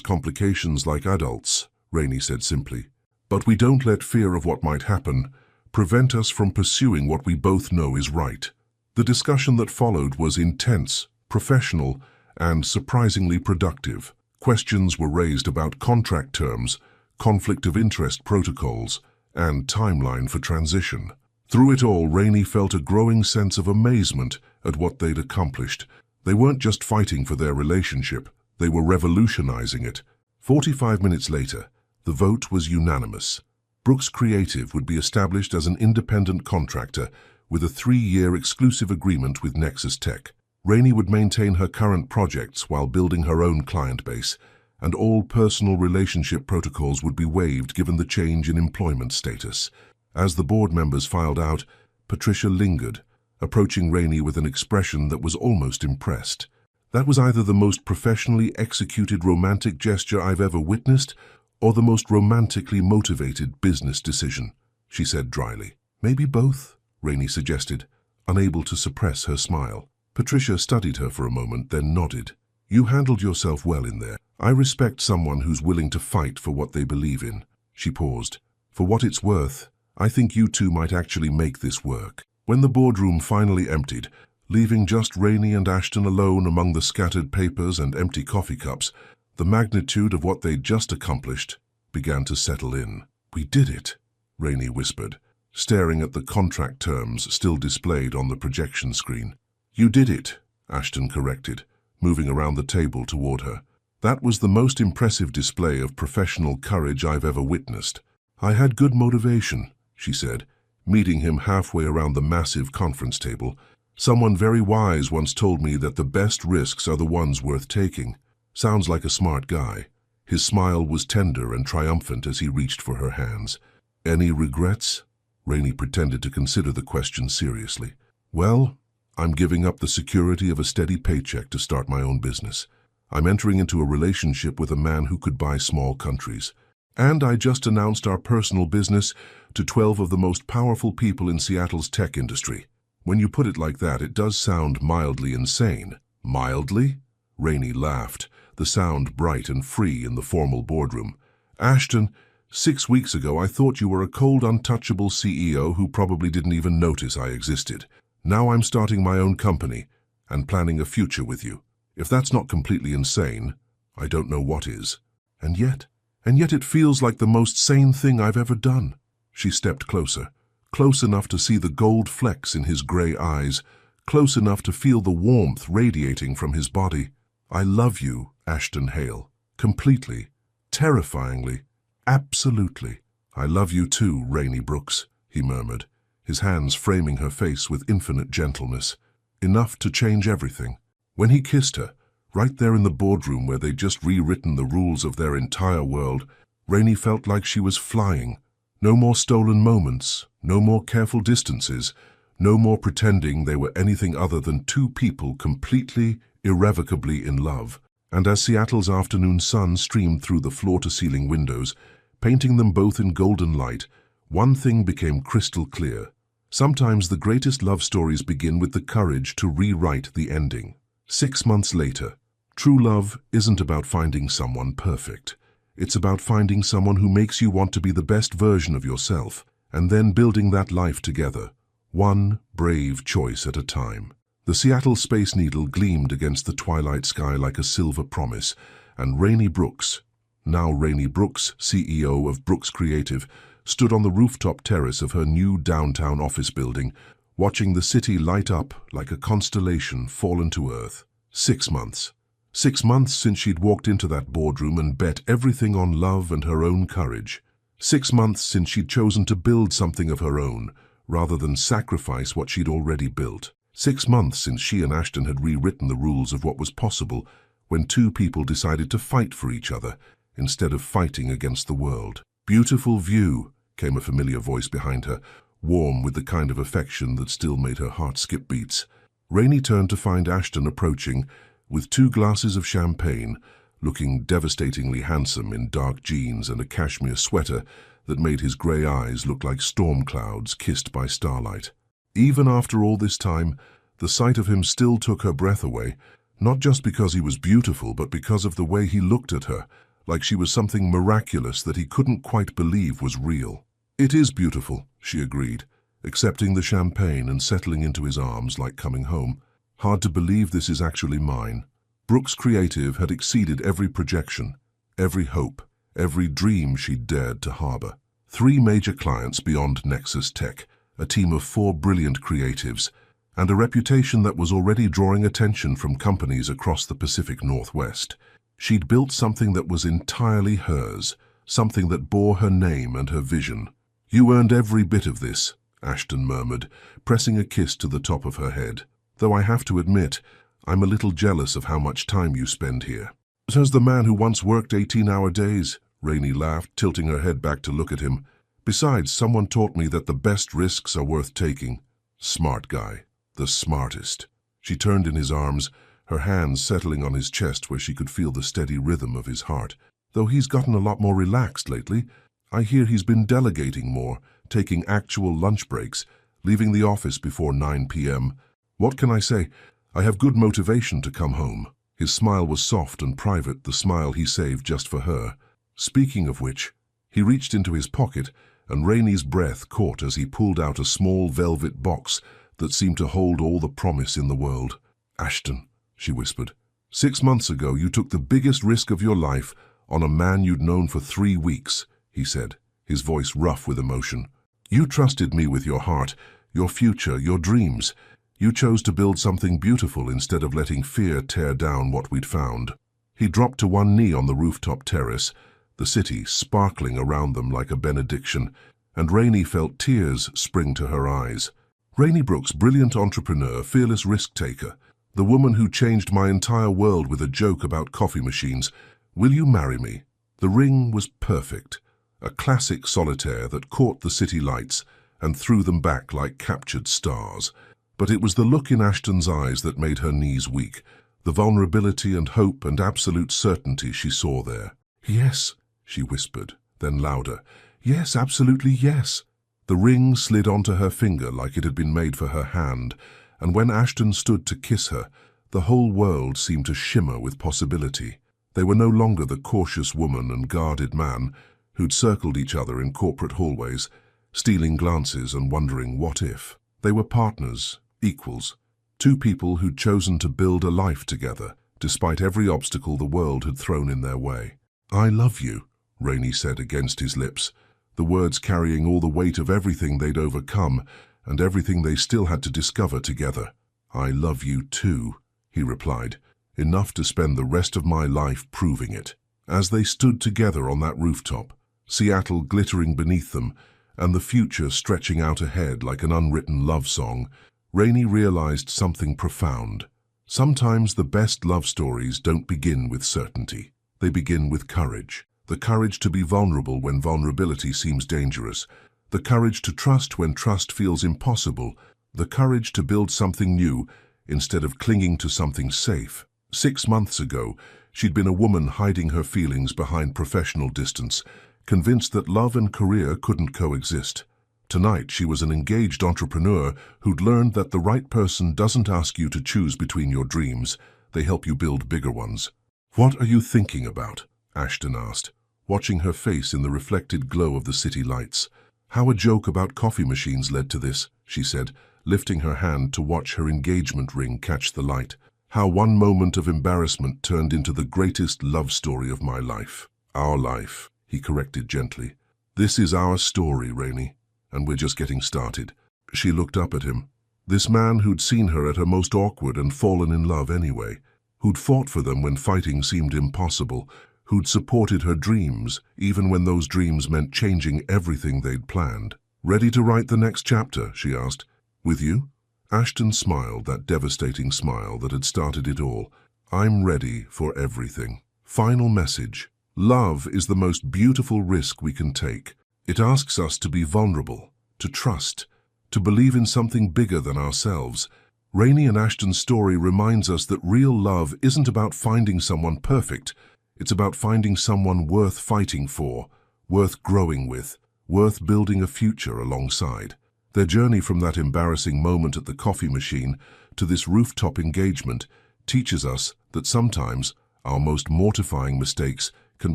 complications like adults," Rainey said simply. "But we don't let fear of what might happen prevent us from pursuing what we both know is right." The discussion that followed was intense, professional, and surprisingly productive. Questions were raised about contract terms, conflict of interest protocols, and timeline for transition. Through it all, Rainey felt a growing sense of amazement at what they'd accomplished. They weren't just fighting for their relationship, they were revolutionizing it. 45 minutes later, the vote was unanimous. Brooks Creative would be established as an independent contractor with a 3-year exclusive agreement with Nexus Tech. Rainey would maintain her current projects while building her own client base, and all personal relationship protocols would be waived given the change in employment status. As the board members filed out, Patricia lingered, approaching Rainey with an expression that was almost impressed. "That was either the most professionally executed romantic gesture I've ever witnessed, or the most romantically motivated business decision," she said dryly. "Maybe both," Rainey suggested, unable to suppress her smile. Patricia studied her for a moment, then nodded. "You handled yourself well in there. I respect someone who's willing to fight for what they believe in." She paused. "For what it's worth, I think you two might actually make this work." When the boardroom finally emptied, leaving just Rainey and Ashton alone among the scattered papers and empty coffee cups, the magnitude of what they'd just accomplished began to settle in. "We did it," Rainey whispered, staring at the contract terms still displayed on the projection screen. "You did it," Ashton corrected, moving around the table toward her. "That was the most impressive display of professional courage I've ever witnessed." "I had good motivation," she said, meeting him halfway around the massive conference table. "Someone very wise once told me that the best risks are the ones worth taking." Sounds like a smart guy. His smile was tender and triumphant as he reached for her hands. "Any regrets?" Rainey pretended to consider the question seriously. "Well, I'm giving up the security of a steady paycheck to start my own business. I'm entering into a relationship with a man who could buy small countries. And I just announced our personal business to 12 of the most powerful people in Seattle's tech industry." When you put it like that, it does sound mildly insane. "Mildly?" Rainey laughed, the sound bright and free in the formal boardroom. "Ashton, 6 weeks ago I thought you were a cold, untouchable CEO who probably didn't even notice I existed. Now I'm starting my own company and planning a future with you. If that's not completely insane, I don't know what is. And yet it feels like the most sane thing I've ever done." She stepped closer, close enough to see the gold flecks in his gray eyes, close enough to feel the warmth radiating from his body. "I love you, Ashton Hale. Completely. Terrifyingly. Absolutely." "I love you too, Rainey Brooks," he murmured, his hands framing her face with infinite gentleness. Enough to change everything. When he kissed her, right there in the boardroom where they'd just rewritten the rules of their entire world, Rainey felt like she was flying. No more stolen moments, no more careful distances, no more pretending they were anything other than two people completely, irrevocably in love. And as Seattle's afternoon sun streamed through the floor-to-ceiling windows, painting them both in golden light, one thing became crystal clear. Sometimes the greatest love stories begin with the courage to rewrite the ending. 6 months later, true love isn't about finding someone perfect. It's about finding someone who makes you want to be the best version of yourself, and then building that life together, one brave choice at a time. The Seattle Space Needle gleamed against the twilight sky like a silver promise, and Rainey Brooks, now Rainey Brooks, CEO of Brooks Creative, stood on the rooftop terrace of her new downtown office building, watching the city light up like a constellation fallen to earth. 6 months. 6 months since she'd walked into that boardroom and bet everything on love and her own courage. 6 months since she'd chosen to build something of her own, rather than sacrifice what she'd already built. 6 months since she and Ashton had rewritten the rules of what was possible when two people decided to fight for each other instead of fighting against the world. "Beautiful view," came a familiar voice behind her, warm with the kind of affection that still made her heart skip beats. Rainey turned to find Ashton approaching, with 2 glasses of champagne, looking devastatingly handsome in dark jeans and a cashmere sweater that made his grey eyes look like storm clouds kissed by starlight. Even after all this time, the sight of him still took her breath away, not just because he was beautiful, but because of the way he looked at her, like she was something miraculous that he couldn't quite believe was real. "It is beautiful," she agreed, accepting the champagne and settling into his arms like coming home. "Hard to believe this is actually mine." Brooks Creative had exceeded every projection, every hope, every dream she'd dared to harbor. 3 major clients beyond Nexus Tech, a team of 4 brilliant creatives, and a reputation that was already drawing attention from companies across the Pacific Northwest. She'd built something that was entirely hers, something that bore her name and her vision. "You earned every bit of this," Ashton murmured, pressing a kiss to the top of her head. "Though I have to admit, I'm a little jealous of how much time you spend here." "Says the man who once worked 18-hour days," Rainey laughed, tilting her head back to look at him. "Besides, someone taught me that the best risks are worth taking." Smart guy. The smartest. She turned in his arms, her hands settling on his chest where she could feel the steady rhythm of his heart. "Though he's gotten a lot more relaxed lately. I hear he's been delegating more, taking actual lunch breaks, leaving the office before 9 p.m. What can I say? I have good motivation to come home." His smile was soft and private, the smile he saved just for her. Speaking of which, he reached into his pocket, and Rainey's breath caught as he pulled out a small velvet box that seemed to hold all the promise in the world. "Ashton," she whispered, "6 months ago you took the biggest risk of your life on a man you'd known for 3 weeks, he said, his voice rough with emotion. "You trusted me with your heart, your future, your dreams. You chose to build something beautiful instead of letting fear tear down what we'd found." He dropped to one knee on the rooftop terrace, the city sparkling around them like a benediction, and Rainey felt tears spring to her eyes. Rainey Brooks, brilliant entrepreneur, fearless risk-taker, the woman who changed my entire world with a joke about coffee machines. "Will you marry me?" The ring was perfect, a classic solitaire that caught the city lights and threw them back like captured stars. But it was the look in Ashton's eyes that made her knees weak, the vulnerability and hope and absolute certainty she saw there. "Yes," she whispered, then louder. "Yes, absolutely yes." The ring slid onto her finger like it had been made for her hand, and when Ashton stood to kiss her, the whole world seemed to shimmer with possibility. They were no longer the cautious woman and guarded man who'd circled each other in corporate hallways, stealing glances and wondering what if. They were partners, equals, 2 people who'd chosen to build a life together, despite every obstacle the world had thrown in their way. "I love you," Rainey said against his lips, the words carrying all the weight of everything they'd overcome and everything they still had to discover together. "I love you too," he replied, "enough to spend the rest of my life proving it." As they stood together on that rooftop, Seattle glittering beneath them and the future stretching out ahead like an unwritten love song, Rainey realized something profound. Sometimes the best love stories don't begin with certainty. They begin with courage. The courage to be vulnerable when vulnerability seems dangerous. The courage to trust when trust feels impossible. The courage to build something new instead of clinging to something safe. 6 months ago, she'd been a woman hiding her feelings behind professional distance, convinced that love and career couldn't coexist. Tonight, she was an engaged entrepreneur who'd learned that the right person doesn't ask you to choose between your dreams. They help you build bigger ones. "What are you thinking about?" Ashton asked, watching her face in the reflected glow of the city lights. "How a joke about coffee machines led to this," she said, lifting her hand to watch her engagement ring catch the light. How one moment of embarrassment turned into the greatest love story of my life. Our life, he corrected gently. This is our story, Rainey, and we're just getting started. She looked up at him. This man who'd seen her at her most awkward and fallen in love anyway, who'd fought for them when fighting seemed impossible, who'd supported her dreams, even when those dreams meant changing everything they'd planned. Ready to write the next chapter, she asked. With you? Ashton smiled, that devastating smile that had started it all. I'm ready for everything. Final message. Love is the most beautiful risk we can take. It asks us to be vulnerable, to trust, to believe in something bigger than ourselves. Rainey and Ashton's story reminds us that real love isn't about finding someone perfect. It's about finding someone worth fighting for, worth growing with, worth building a future alongside. Their journey from that embarrassing moment at the coffee machine to this rooftop engagement teaches us that sometimes our most mortifying mistakes can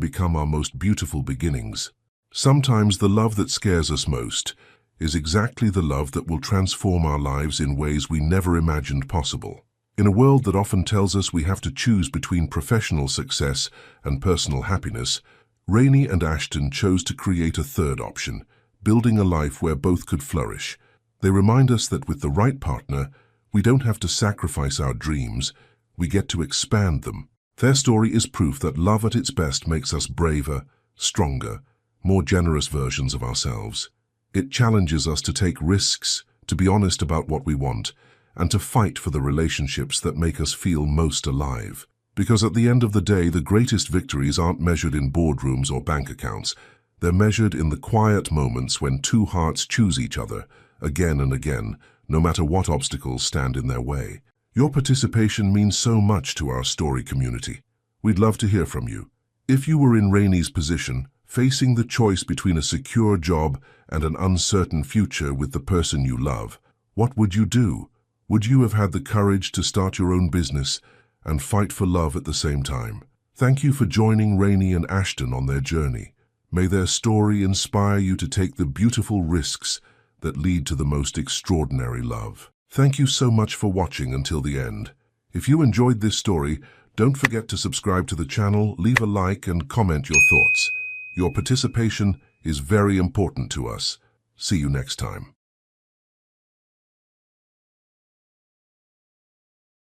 become our most beautiful beginnings. Sometimes the love that scares us most is exactly the love that will transform our lives in ways we never imagined possible. In a world that often tells us we have to choose between professional success and personal happiness, Rainey and Ashton chose to create a third option, building a life where both could flourish. They remind us that with the right partner, we don't have to sacrifice our dreams, we get to expand them. Their story is proof that love at its best makes us braver, stronger, more generous versions of ourselves. It challenges us to take risks, to be honest about what we want, and to fight for the relationships that make us feel most alive. Because at the end of the day, the greatest victories aren't measured in boardrooms or bank accounts. They're measured in the quiet moments when two hearts choose each other, again and again, no matter what obstacles stand in their way. Your participation means so much to our story community. We'd love to hear from you. If you were in Rainey's position, facing the choice between a secure job and an uncertain future with the person you love, what would you do? Would you have had the courage to start your own business and fight for love at the same time? Thank you for joining Rainey and Ashton on their journey. May their story inspire you to take the beautiful risks that lead to the most extraordinary love. Thank you so much for watching until the end. If you enjoyed this story, don't forget to subscribe to the channel, leave a like, and comment your thoughts. Your participation is very important to us. See you next time.